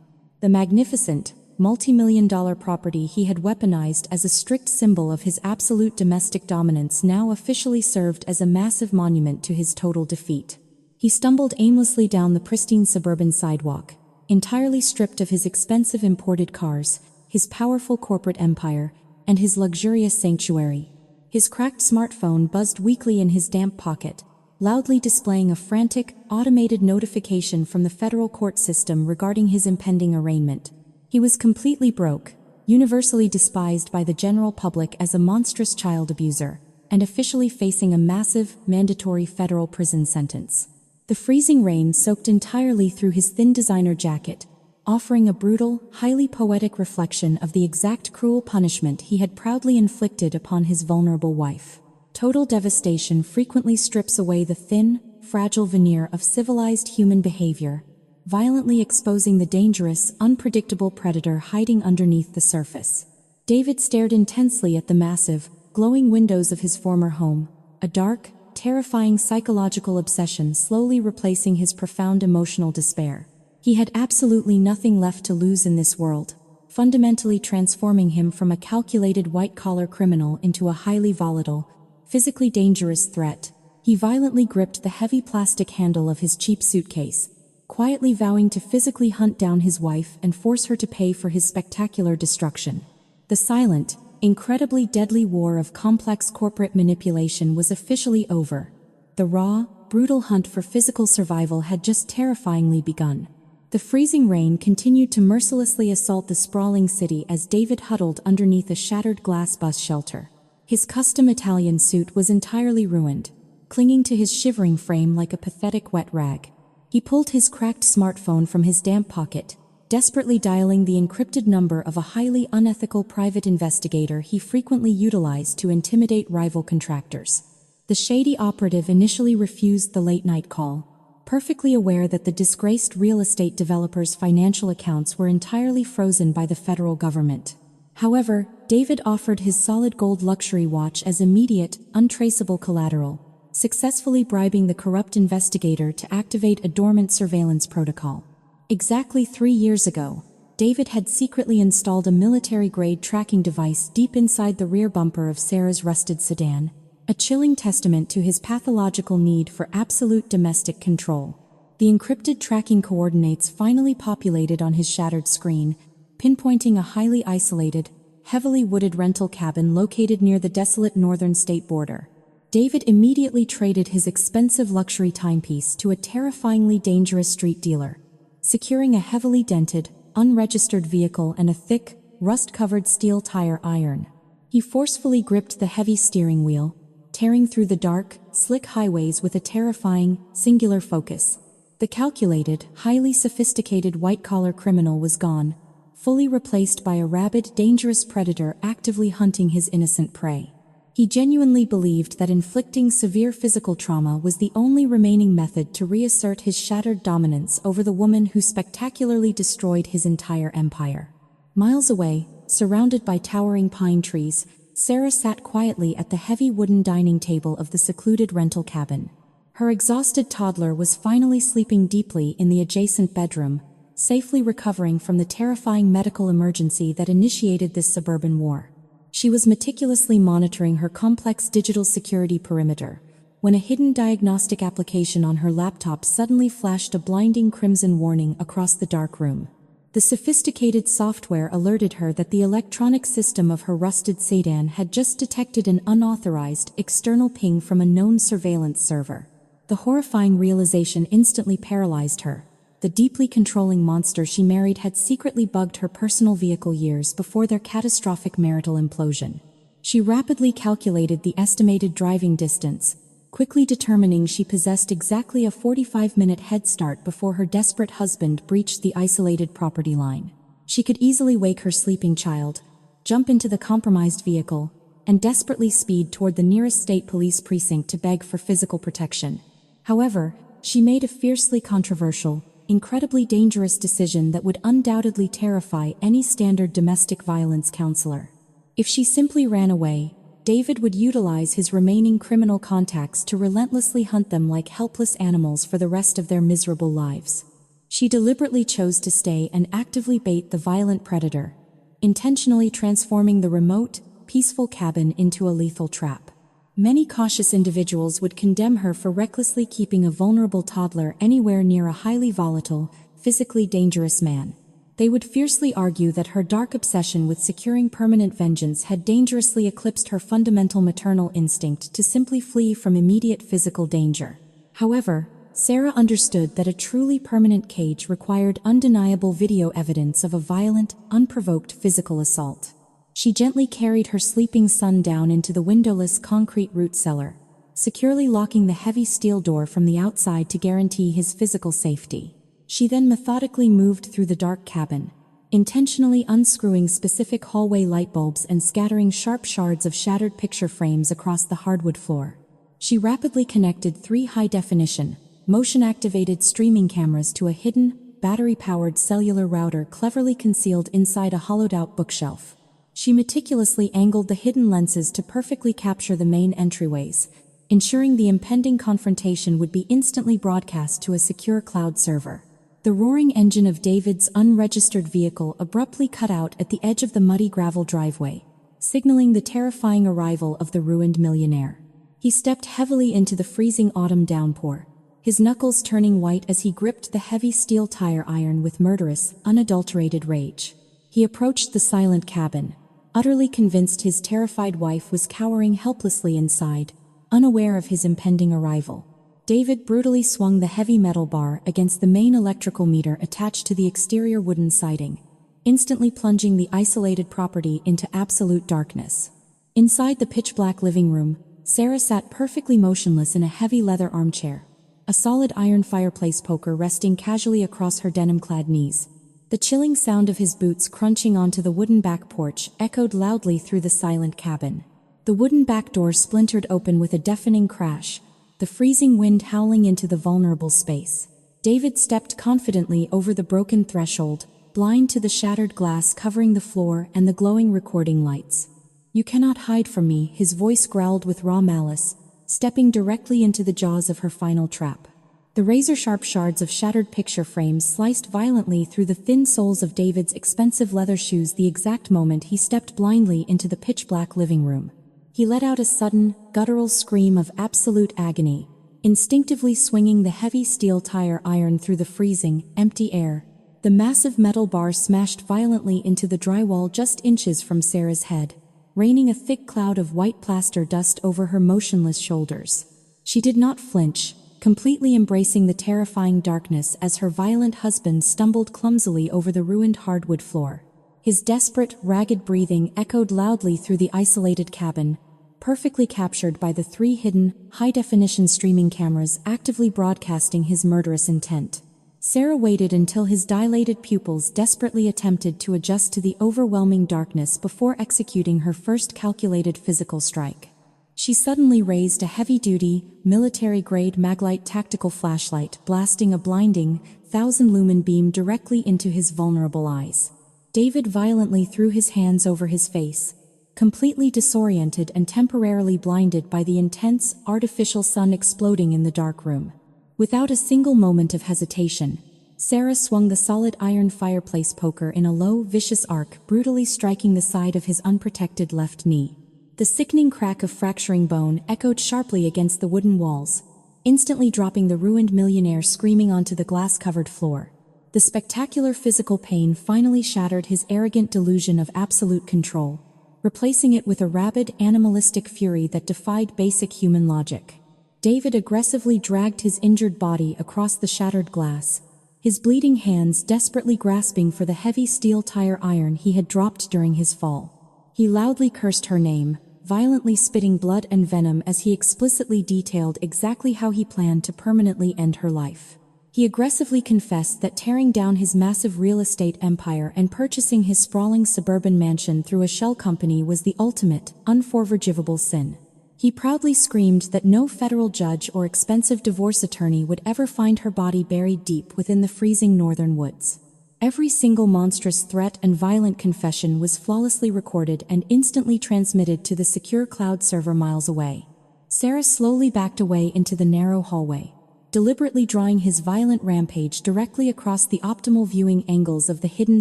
The magnificent, multi-million-dollar property he had weaponized as a strict symbol of his absolute domestic dominance now officially served as a massive monument to his total defeat. He stumbled aimlessly down the pristine suburban sidewalk, entirely stripped of his expensive imported cars, his powerful corporate empire, and his luxurious sanctuary. His cracked smartphone buzzed weakly in his damp pocket, loudly displaying a frantic, automated notification from the federal court system regarding his impending arraignment. He was completely broke, universally despised by the general public as a monstrous child abuser, and officially facing a massive, mandatory federal prison sentence. The freezing rain soaked entirely through his thin designer jacket, offering a brutal, highly poetic reflection of the exact cruel punishment he had proudly inflicted upon his vulnerable wife. Total devastation frequently strips away the thin, fragile veneer of civilized human behavior, violently exposing the dangerous, unpredictable predator hiding underneath the surface. David stared intensely at the massive, glowing windows of his former home, a dark, terrifying psychological obsession slowly replacing his profound emotional despair. He had absolutely nothing left to lose in this world, fundamentally transforming him from a calculated white-collar criminal into a highly volatile, physically dangerous threat. He violently gripped the heavy plastic handle of his cheap suitcase, quietly vowing to physically hunt down his wife and force her to pay for his spectacular destruction. The silent, incredibly deadly war of complex corporate manipulation was officially over. The raw, brutal hunt for physical survival had just terrifyingly begun. The freezing rain continued to mercilessly assault the sprawling city as David huddled underneath a shattered glass bus shelter. His custom Italian suit was entirely ruined, clinging to his shivering frame like a pathetic wet rag. He pulled his cracked smartphone from his damp pocket, desperately dialing the encrypted number of a highly unethical private investigator he frequently utilized to intimidate rival contractors. The shady operative initially refused the late-night call, perfectly aware that the disgraced real estate developer's financial accounts were entirely frozen by the federal government. However, David offered his solid gold luxury watch as immediate, untraceable collateral, successfully bribing the corrupt investigator to activate a dormant surveillance protocol. Exactly 3 years ago, David had secretly installed a military-grade tracking device deep inside the rear bumper of Sarah's rusted sedan, a chilling testament to his pathological need for absolute domestic control. The encrypted tracking coordinates finally populated on his shattered screen, pinpointing a highly isolated, heavily wooded rental cabin located near the desolate northern state border. David immediately traded his expensive luxury timepiece to a terrifyingly dangerous street dealer, securing a heavily dented, unregistered vehicle and a thick, rust-covered steel tire iron. He forcefully gripped the heavy steering wheel, tearing through the dark, slick highways with a terrifying, singular focus. The calculated, highly sophisticated white-collar criminal was gone, fully replaced by a rabid, dangerous predator actively hunting his innocent prey. He genuinely believed that inflicting severe physical trauma was the only remaining method to reassert his shattered dominance over the woman who spectacularly destroyed his entire empire. Miles away, surrounded by towering pine trees, Sarah sat quietly at the heavy wooden dining table of the secluded rental cabin. Her exhausted toddler was finally sleeping deeply in the adjacent bedroom, safely recovering from the terrifying medical emergency that initiated this suburban war. She was meticulously monitoring her complex digital security perimeter, when a hidden diagnostic application on her laptop suddenly flashed a blinding crimson warning across the dark room. The sophisticated software alerted her that the electronic system of her rusted sedan had just detected an unauthorized, external ping from a known surveillance server. The horrifying realization instantly paralyzed her. The deeply controlling monster she married had secretly bugged her personal vehicle years before their catastrophic marital implosion. She rapidly calculated the estimated driving distance, quickly determining she possessed exactly a 45-minute head start before her desperate husband breached the isolated property line. She could easily wake her sleeping child, jump into the compromised vehicle, and desperately speed toward the nearest state police precinct to beg for physical protection. However, she made a fiercely controversial, incredibly dangerous decision that would undoubtedly terrify any standard domestic violence counselor. If she simply ran away, David would utilize his remaining criminal contacts to relentlessly hunt them like helpless animals for the rest of their miserable lives. She deliberately chose to stay and actively bait the violent predator, intentionally transforming the remote, peaceful cabin into a lethal trap. Many cautious individuals would condemn her for recklessly keeping a vulnerable toddler anywhere near a highly volatile, physically dangerous man. They would fiercely argue that her dark obsession with securing permanent vengeance had dangerously eclipsed her fundamental maternal instinct to simply flee from immediate physical danger. However, Sarah understood that a truly permanent cage required undeniable video evidence of a violent, unprovoked physical assault. She gently carried her sleeping son down into the windowless concrete root cellar, securely locking the heavy steel door from the outside to guarantee his physical safety. She then methodically moved through the dark cabin, intentionally unscrewing specific hallway light bulbs and scattering sharp shards of shattered picture frames across the hardwood floor. She rapidly connected 3 high-definition, motion-activated streaming cameras to a hidden, battery-powered cellular router cleverly concealed inside a hollowed-out bookshelf. She meticulously angled the hidden lenses to perfectly capture the main entryways, ensuring the impending confrontation would be instantly broadcast to a secure cloud server. The roaring engine of David's unregistered vehicle abruptly cut out at the edge of the muddy gravel driveway, signaling the terrifying arrival of the ruined millionaire. He stepped heavily into the freezing autumn downpour, his knuckles turning white as he gripped the heavy steel tire iron with murderous, unadulterated rage. He approached the silent cabin, utterly convinced his terrified wife was cowering helplessly inside, unaware of his impending arrival. David brutally swung the heavy metal bar against the main electrical meter attached to the exterior wooden siding, instantly plunging the isolated property into absolute darkness. Inside the pitch-black living room, Sarah sat perfectly motionless in a heavy leather armchair, a solid iron fireplace poker resting casually across her denim-clad knees. The chilling sound of his boots crunching onto the wooden back porch echoed loudly through the silent cabin. The wooden back door splintered open with a deafening crash, the freezing wind howling into the vulnerable space. David stepped confidently over the broken threshold, blind to the shattered glass covering the floor and the glowing recording lights. "You cannot hide from me," his voice growled with raw malice, stepping directly into the jaws of her final trap. The razor-sharp shards of shattered picture frames sliced violently through the thin soles of David's expensive leather shoes the exact moment he stepped blindly into the pitch-black living room. He let out a sudden, guttural scream of absolute agony, instinctively swinging the heavy steel tire iron through the freezing, empty air, The massive metal bar smashed violently into the drywall just inches from Sarah's head, raining a thick cloud of white plaster dust over her motionless shoulders. She did not flinch, completely embracing the terrifying darkness as her violent husband stumbled clumsily over the ruined hardwood floor. His desperate, ragged breathing echoed loudly through the isolated cabin, perfectly captured by the 3 hidden, high-definition streaming cameras actively broadcasting his murderous intent. Sarah waited until his dilated pupils desperately attempted to adjust to the overwhelming darkness before executing her first calculated physical strike. She suddenly raised a heavy-duty, military-grade Maglite tactical flashlight, blasting a blinding, 1,000-lumen beam directly into his vulnerable eyes. David violently threw his hands over his face, completely disoriented and temporarily blinded by the intense, artificial sun exploding in the dark room. Without a single moment of hesitation, Sarah swung the solid iron fireplace poker in a low, vicious arc, brutally striking the side of his unprotected left knee. The sickening crack of fracturing bone echoed sharply against the wooden walls, instantly dropping the ruined millionaire screaming onto the glass-covered floor. The spectacular physical pain finally shattered his arrogant delusion of absolute control, replacing it with a rabid, animalistic fury that defied basic human logic. David aggressively dragged his injured body across the shattered glass, his bleeding hands desperately grasping for the heavy steel tire iron he had dropped during his fall. He loudly cursed her name, violently spitting blood and venom as he explicitly detailed exactly how he planned to permanently end her life. He aggressively confessed that tearing down his massive real estate empire and purchasing his sprawling suburban mansion through a shell company was the ultimate, unforgivable sin. He proudly screamed that no federal judge or expensive divorce attorney would ever find her body buried deep within the freezing northern woods. Every single monstrous threat and violent confession was flawlessly recorded and instantly transmitted to the secure cloud server miles away. Sarah slowly backed away into the narrow hallway, deliberately drawing his violent rampage directly across the optimal viewing angles of the hidden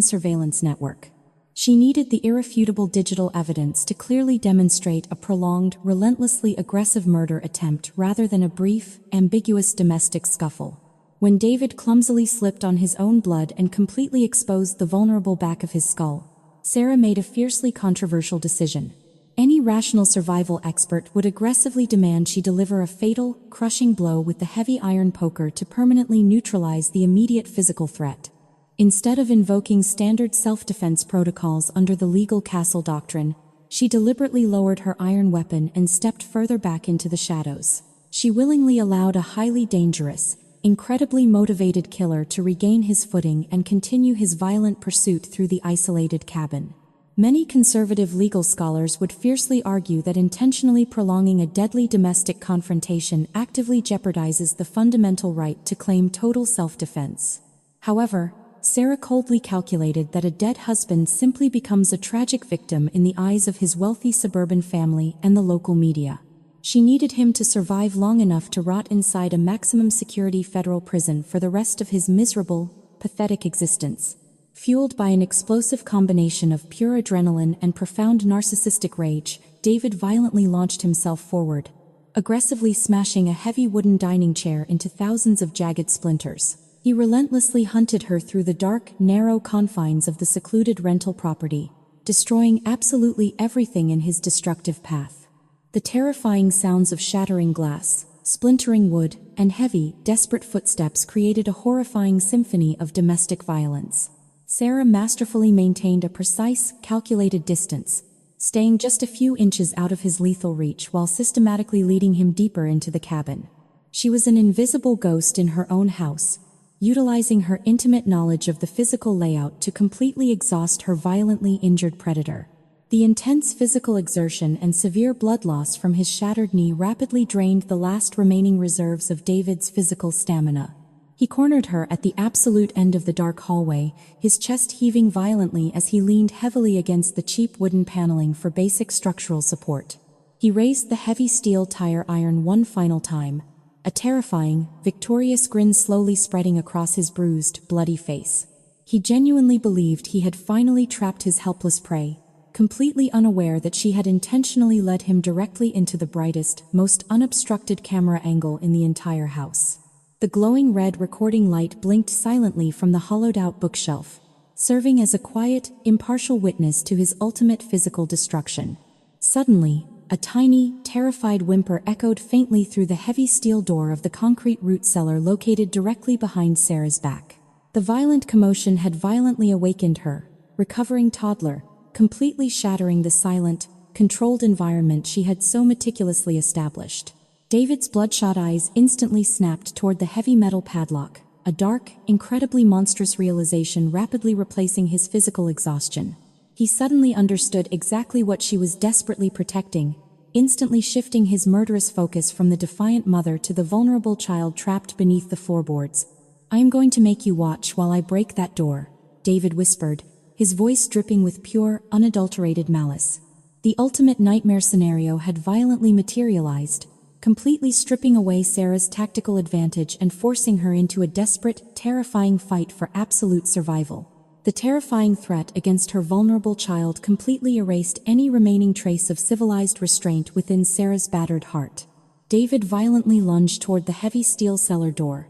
surveillance network. She needed the irrefutable digital evidence to clearly demonstrate a prolonged, relentlessly aggressive murder attempt rather than a brief, ambiguous domestic scuffle. When David clumsily slipped on his own blood and completely exposed the vulnerable back of his skull, Sarah made a fiercely controversial decision. Any rational survival expert would aggressively demand she deliver a fatal, crushing blow with the heavy iron poker to permanently neutralize the immediate physical threat. Instead of invoking standard self-defense protocols under the legal castle doctrine, she deliberately lowered her iron weapon and stepped further back into the shadows. She willingly allowed a highly dangerous, incredibly motivated killer to regain his footing and continue his violent pursuit through the isolated cabin. Many conservative legal scholars would fiercely argue that intentionally prolonging a deadly domestic confrontation actively jeopardizes the fundamental right to claim total self-defense. However, Sarah coldly calculated that a dead husband simply becomes a tragic victim in the eyes of his wealthy suburban family and the local media. She needed him to survive long enough to rot inside a maximum security federal prison for the rest of his miserable, pathetic existence. Fueled by an explosive combination of pure adrenaline and profound narcissistic rage, David violently launched himself forward, aggressively smashing a heavy wooden dining chair into thousands of jagged splinters. He relentlessly hunted her through the dark, narrow confines of the secluded rental property, destroying absolutely everything in his destructive path. The terrifying sounds of shattering glass, splintering wood, and heavy, desperate footsteps created a horrifying symphony of domestic violence. Sarah masterfully maintained a precise, calculated distance, staying just a few inches out of his lethal reach while systematically leading him deeper into the cabin. She was an invisible ghost in her own house, utilizing her intimate knowledge of the physical layout to completely exhaust her violently injured predator. The intense physical exertion and severe blood loss from his shattered knee rapidly drained the last remaining reserves of David's physical stamina. He cornered her at the absolute end of the dark hallway, his chest heaving violently as he leaned heavily against the cheap wooden paneling for basic structural support. He raised the heavy steel tire iron one final time, a terrifying, victorious grin slowly spreading across his bruised, bloody face. He genuinely believed he had finally trapped his helpless prey, completely unaware that she had intentionally led him directly into the brightest, most unobstructed camera angle in the entire house. The glowing red recording light blinked silently from the hollowed-out bookshelf, serving as a quiet, impartial witness to his ultimate physical destruction. Suddenly, a tiny, terrified whimper echoed faintly through the heavy steel door of the concrete root cellar located directly behind Sarah's back. The violent commotion had violently awakened her, recovering toddler, completely shattering the silent, controlled environment she had so meticulously established. David's bloodshot eyes instantly snapped toward the heavy metal padlock, a dark, incredibly monstrous realization rapidly replacing his physical exhaustion. He suddenly understood exactly what she was desperately protecting, instantly shifting his murderous focus from the defiant mother to the vulnerable child trapped beneath the floorboards. "I am going to make you watch while I break that door," David whispered, his voice dripping with pure, unadulterated malice. The ultimate nightmare scenario had violently materialized, completely stripping away Sarah's tactical advantage and forcing her into a desperate, terrifying fight for absolute survival. The terrifying threat against her vulnerable child completely erased any remaining trace of civilized restraint within Sarah's battered heart. David violently lunged toward the heavy steel cellar door,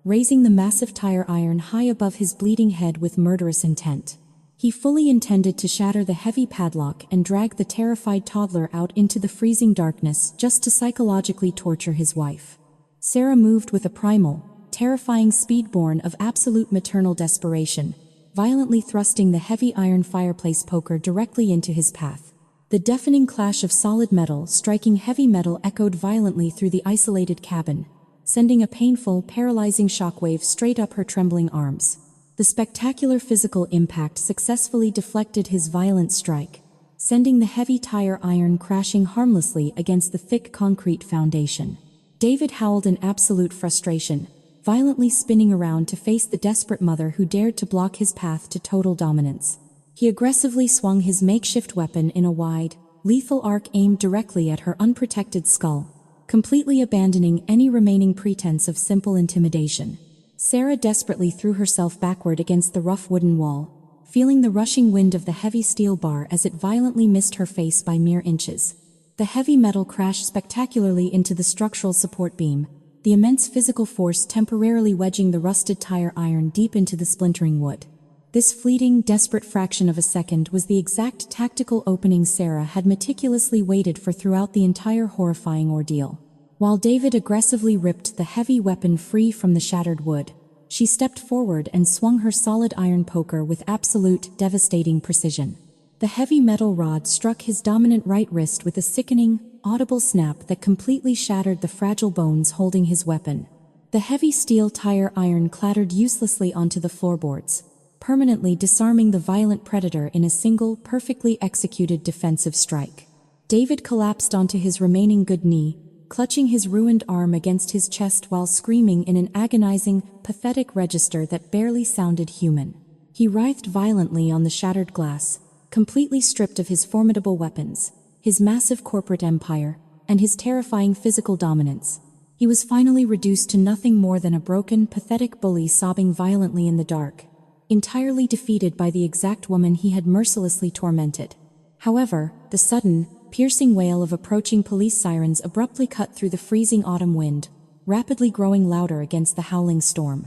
raising the massive tire iron high above his bleeding head with murderous intent. He fully intended to shatter the heavy padlock and drag the terrified toddler out into the freezing darkness just to psychologically torture his wife. Sarah moved with a primal, terrifying speed born of absolute maternal desperation, violently thrusting the heavy iron fireplace poker directly into his path. The deafening clash of solid metal striking heavy metal echoed violently through the isolated cabin, sending a painful, paralyzing shockwave straight up her trembling arms. The spectacular physical impact successfully deflected his violent strike, sending the heavy tire iron crashing harmlessly against the thick concrete foundation. David howled in absolute frustration, violently spinning around to face the desperate mother who dared to block his path to total dominance. He aggressively swung his makeshift weapon in a wide, lethal arc aimed directly at her unprotected skull, completely abandoning any remaining pretense of simple intimidation. Sarah desperately threw herself backward against the rough wooden wall, feeling the rushing wind of the heavy steel bar as it violently missed her face by mere inches. The heavy metal crashed spectacularly into the structural support beam, the immense physical force temporarily wedging the rusted tire iron deep into the splintering wood. This fleeting, desperate fraction of a second was the exact tactical opening Sarah had meticulously waited for throughout the entire horrifying ordeal. While David aggressively ripped the heavy weapon free from the shattered wood, she stepped forward and swung her solid iron poker with absolute, devastating precision. The heavy metal rod struck his dominant right wrist with a sickening, audible snap that completely shattered the fragile bones holding his weapon. The heavy steel tire iron clattered uselessly onto the floorboards, permanently disarming the violent predator in a single, perfectly executed defensive strike. David collapsed onto his remaining good knee, clutching his ruined arm against his chest while screaming in an agonizing, pathetic register that barely sounded human. He writhed violently on the shattered glass, completely stripped of his formidable weapons, his massive corporate empire, and his terrifying physical dominance. He was finally reduced to nothing more than a broken, pathetic bully sobbing violently in the dark, entirely defeated by the exact woman he had mercilessly tormented. However, the sudden, piercing wail of approaching police sirens abruptly cut through the freezing autumn wind, rapidly growing louder against the howling storm.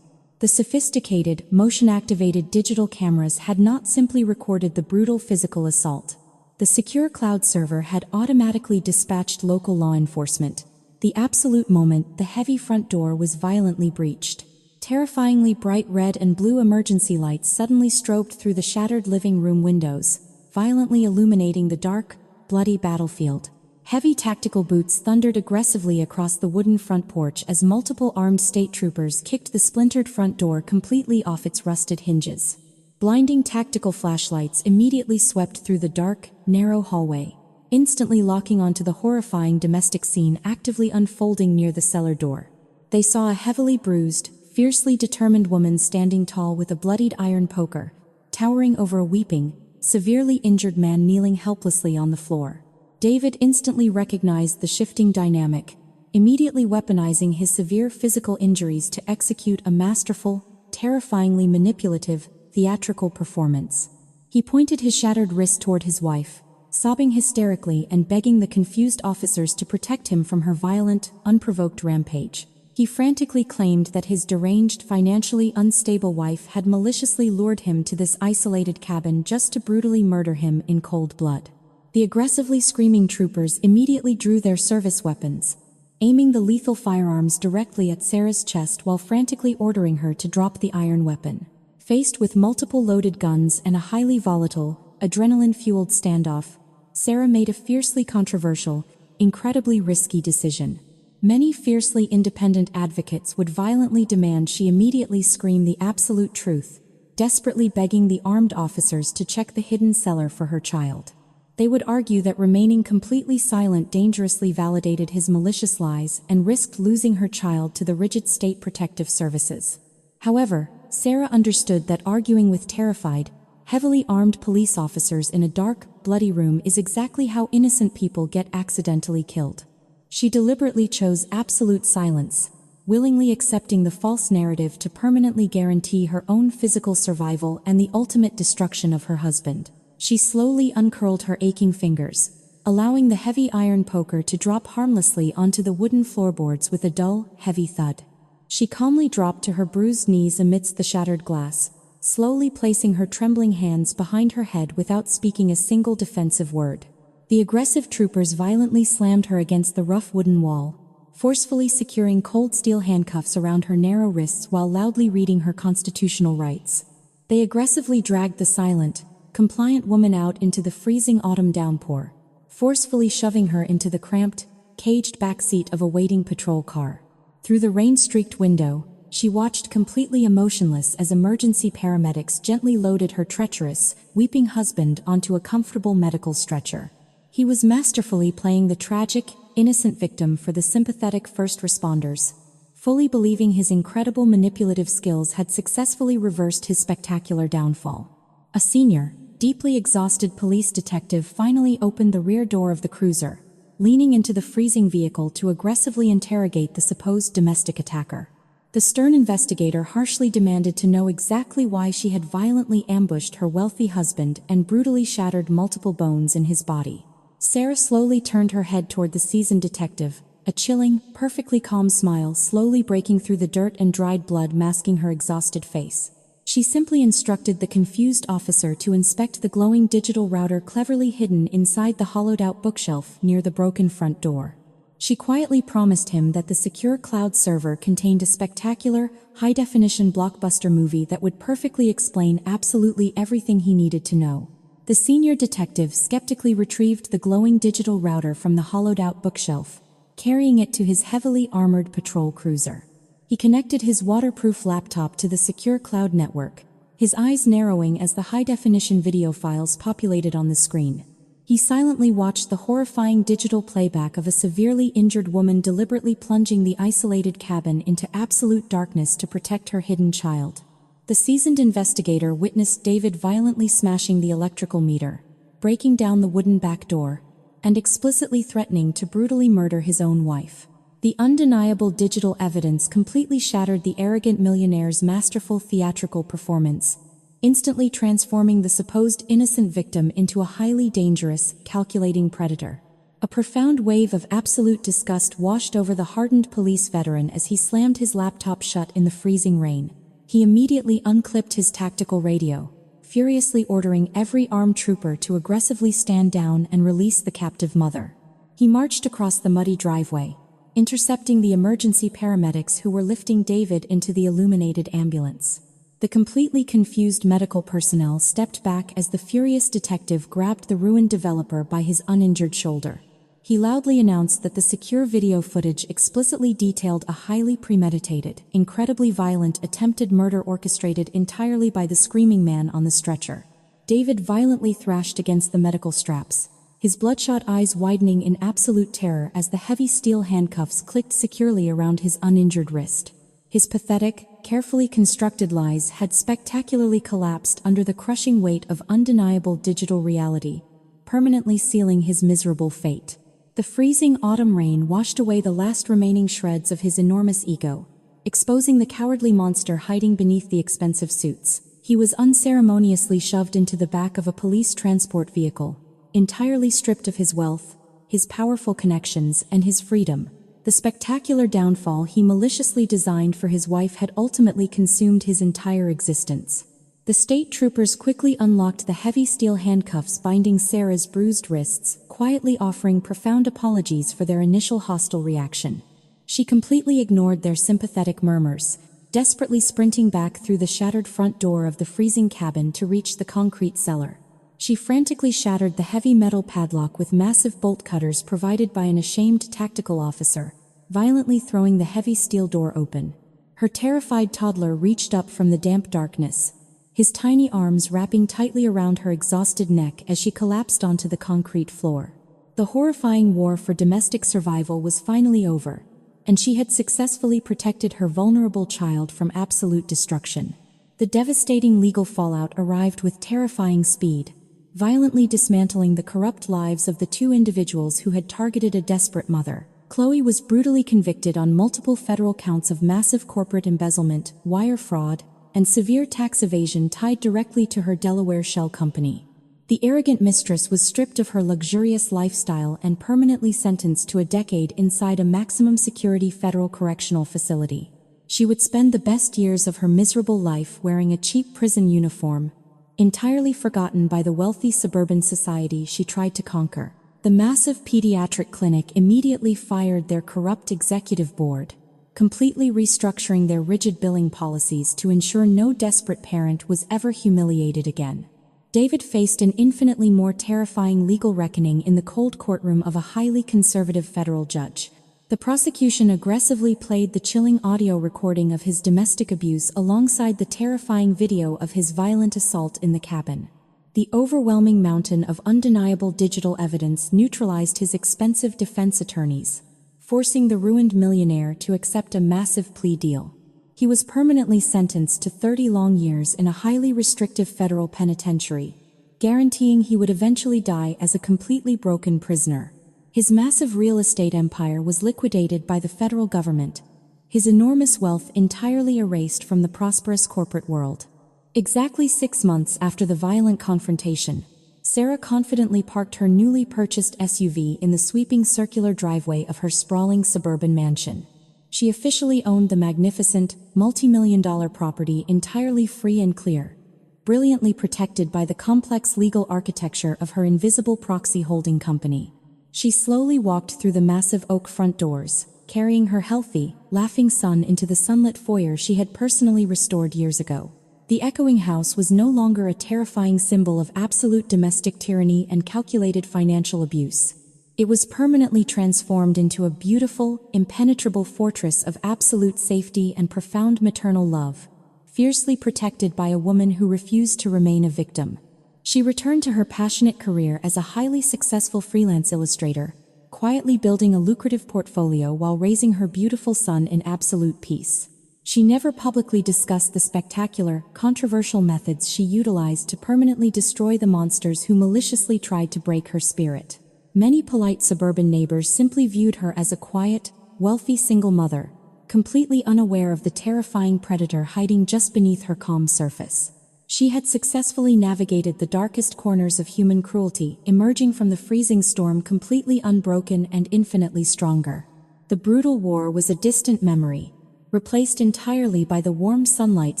The sophisticated, motion-activated digital cameras had not simply recorded the brutal physical assault. The secure cloud server had automatically dispatched local law enforcement, the absolute moment the heavy front door was violently breached. Terrifyingly bright red and blue emergency lights suddenly strobed through the shattered living room windows, violently illuminating the dark, bloody battlefield. Heavy tactical boots thundered aggressively across the wooden front porch as multiple armed state troopers kicked the splintered front door completely off its rusted hinges. Blinding tactical flashlights immediately swept through the dark, narrow hallway, instantly locking onto the horrifying domestic scene actively unfolding near the cellar door. They saw a heavily bruised, fiercely determined woman standing tall with a bloodied iron poker, towering over a weeping, severely injured man kneeling helplessly on the floor. David instantly recognized the shifting dynamic, immediately weaponizing his severe physical injuries to execute a masterful, terrifyingly manipulative, theatrical performance. He pointed his shattered wrist toward his wife, sobbing hysterically and begging the confused officers to protect him from her violent, unprovoked rampage. He He frantically claimed that his deranged, financially unstable wife had maliciously lured him to this isolated cabin just to brutally murder him in cold blood. The aggressively screaming troopers immediately drew their service weapons, aiming the lethal firearms directly at Sarah's chest while frantically ordering her to drop the iron weapon. Faced with multiple loaded guns and a highly volatile, adrenaline-fueled standoff, Sarah made a fiercely controversial, incredibly risky decision. Many fiercely independent advocates would violently demand she immediately scream the absolute truth, desperately begging the armed officers to check the hidden cellar for her child. They would argue that remaining completely silent dangerously validated his malicious lies and risked losing her child to the rigid state protective services. However, Sarah understood that arguing with terrified, heavily armed police officers in a dark, bloody room is exactly how innocent people get accidentally killed. She deliberately chose absolute silence, willingly accepting the false narrative to permanently guarantee her own physical survival and the ultimate destruction of her husband. She slowly uncurled her aching fingers, allowing the heavy iron poker to drop harmlessly onto the wooden floorboards with a dull, heavy thud. She calmly dropped to her bruised knees amidst the shattered glass, slowly placing her trembling hands behind her head without speaking a single defensive word. The aggressive troopers violently slammed her against the rough wooden wall, forcefully securing cold steel handcuffs around her narrow wrists while loudly reading her constitutional rights. They aggressively dragged the silent, compliant woman out into the freezing autumn downpour, forcefully shoving her into the cramped, caged backseat of a waiting patrol car. Through the rain-streaked window, she watched completely emotionless as emergency paramedics gently loaded her treacherous, weeping husband onto a comfortable medical stretcher. He was masterfully playing the tragic, innocent victim for the sympathetic first responders, fully believing his incredible manipulative skills had successfully reversed his spectacular downfall. A senior, deeply exhausted police detective finally opened the rear door of the cruiser, leaning into the freezing vehicle to aggressively interrogate the supposed domestic attacker. The stern investigator harshly demanded to know exactly why she had violently ambushed her wealthy husband and brutally shattered multiple bones in his body. Sarah slowly turned her head toward the seasoned detective, a chilling, perfectly calm smile slowly breaking through the dirt and dried blood masking her exhausted face. She simply instructed the confused officer to inspect the glowing digital router cleverly hidden inside the hollowed-out bookshelf near the broken front door. She quietly promised him that the secure cloud server contained a spectacular, high-definition blockbuster movie that would perfectly explain absolutely everything he needed to know. The senior detective skeptically retrieved the glowing digital router from the hollowed-out bookshelf, carrying it to his heavily armored patrol cruiser. He connected his waterproof laptop to the secure cloud network, his eyes narrowing as the high-definition video files populated on the screen. He silently watched the horrifying digital playback of a severely injured woman deliberately plunging the isolated cabin into absolute darkness to protect her hidden child. The seasoned investigator witnessed David violently smashing the electrical meter, breaking down the wooden back door, and explicitly threatening to brutally murder his own wife. The undeniable digital evidence completely shattered the arrogant millionaire's masterful theatrical performance, instantly transforming the supposed innocent victim into a highly dangerous, calculating predator. A profound wave of absolute disgust washed over the hardened police veteran as he slammed his laptop shut in the freezing rain. He immediately unclipped his tactical radio, furiously ordering every armed trooper to aggressively stand down and release the captive mother. He marched across the muddy driveway, intercepting the emergency paramedics who were lifting David into the illuminated ambulance. The completely confused medical personnel stepped back as the furious detective grabbed the ruined developer by his uninjured shoulder. He loudly announced that the secure video footage explicitly detailed a highly premeditated, incredibly violent attempted murder orchestrated entirely by the screaming man on the stretcher. David violently thrashed against the medical straps, his bloodshot eyes widening in absolute terror as the heavy steel handcuffs clicked securely around his uninjured wrist. His pathetic, carefully constructed lies had spectacularly collapsed under the crushing weight of undeniable digital reality, permanently sealing his miserable fate. The freezing autumn rain washed away the last remaining shreds of his enormous ego, exposing the cowardly monster hiding beneath the expensive suits. He was unceremoniously shoved into the back of a police transport vehicle, entirely stripped of his wealth, his powerful connections, and his freedom. The spectacular downfall he maliciously designed for his wife had ultimately consumed his entire existence. The state troopers quickly unlocked the heavy steel handcuffs binding Sarah's bruised wrists, quietly offering profound apologies for their initial hostile reaction. She completely ignored their sympathetic murmurs, desperately sprinting back through the shattered front door of the freezing cabin to reach the concrete cellar. She frantically shattered the heavy metal padlock with massive bolt cutters provided by an ashamed tactical officer, violently throwing the heavy steel door open. Her terrified toddler reached up from the damp darkness, his tiny arms wrapping tightly around her exhausted neck as she collapsed onto the concrete floor. The horrifying war for domestic survival was finally over, and she had successfully protected her vulnerable child from absolute destruction. The devastating legal fallout arrived with terrifying speed, violently dismantling the corrupt lives of the two individuals who had targeted a desperate mother. Chloe was brutally convicted on multiple federal counts of massive corporate embezzlement, wire fraud, and severe tax evasion tied directly to her Delaware shell company. The arrogant mistress was stripped of her luxurious lifestyle and permanently sentenced to a decade inside a maximum security federal correctional facility. She would spend the best years of her miserable life wearing a cheap prison uniform, entirely forgotten by the wealthy suburban society she tried to conquer. The massive pediatric clinic immediately fired their corrupt executive board, completely restructuring their rigid billing policies to ensure no desperate parent was ever humiliated again. David faced an infinitely more terrifying legal reckoning in the cold courtroom of a highly conservative federal judge. The prosecution aggressively played the chilling audio recording of his domestic abuse alongside the terrifying video of his violent assault in the cabin. The overwhelming mountain of undeniable digital evidence neutralized his expensive defense attorneys, forcing the ruined millionaire to accept a massive plea deal. He was permanently sentenced to 30 long years in a highly restrictive federal penitentiary, guaranteeing he would eventually die as a completely broken prisoner. His massive real estate empire was liquidated by the federal government, his enormous wealth entirely erased from the prosperous corporate world. Exactly 6 months after the violent confrontation, Sarah confidently parked her newly purchased SUV in the sweeping circular driveway of her sprawling suburban mansion. She officially owned the magnificent, multi-million-dollar property entirely free and clear, brilliantly protected by the complex legal architecture of her invisible proxy holding company. She slowly walked through the massive oak front doors, carrying her healthy, laughing son into the sunlit foyer she had personally restored years ago. The echoing house was no longer a terrifying symbol of absolute domestic tyranny and calculated financial abuse. It was permanently transformed into a beautiful, impenetrable fortress of absolute safety and profound maternal love, fiercely protected by a woman who refused to remain a victim. She returned to her passionate career as a highly successful freelance illustrator, quietly building a lucrative portfolio while raising her beautiful son in absolute peace. She never publicly discussed the spectacular, controversial methods she utilized to permanently destroy the monsters who maliciously tried to break her spirit. Many polite suburban neighbors simply viewed her as a quiet, wealthy single mother, completely unaware of the terrifying predator hiding just beneath her calm surface. She had successfully navigated the darkest corners of human cruelty, emerging from the freezing storm completely unbroken and infinitely stronger. The brutal war was a distant memory, replaced entirely by the warm sunlight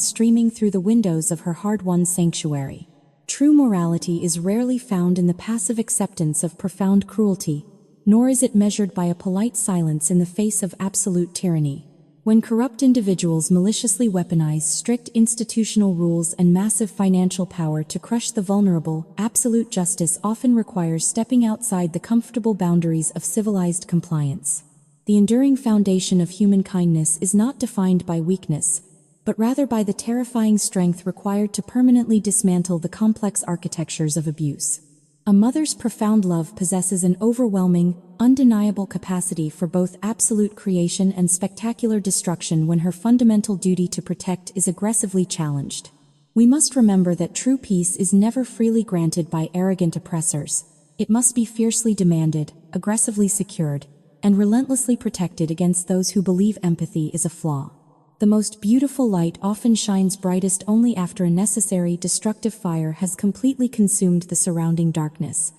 streaming through the windows of her hard-won sanctuary. True morality is rarely found in the passive acceptance of profound cruelty, nor is it measured by a polite silence in the face of absolute tyranny. When corrupt individuals maliciously weaponize strict institutional rules and massive financial power to crush the vulnerable, absolute justice often requires stepping outside the comfortable boundaries of civilized compliance. The enduring foundation of human kindness is not defined by weakness, but rather by the terrifying strength required to permanently dismantle the complex architectures of abuse. A mother's profound love possesses an overwhelming, undeniable capacity for both absolute creation and spectacular destruction when her fundamental duty to protect is aggressively challenged. We must remember that true peace is never freely granted by arrogant oppressors. It must be fiercely demanded, aggressively secured, and relentlessly protected against those who believe empathy is a flaw. The most beautiful light often shines brightest only after a necessary destructive fire has completely consumed the surrounding darkness.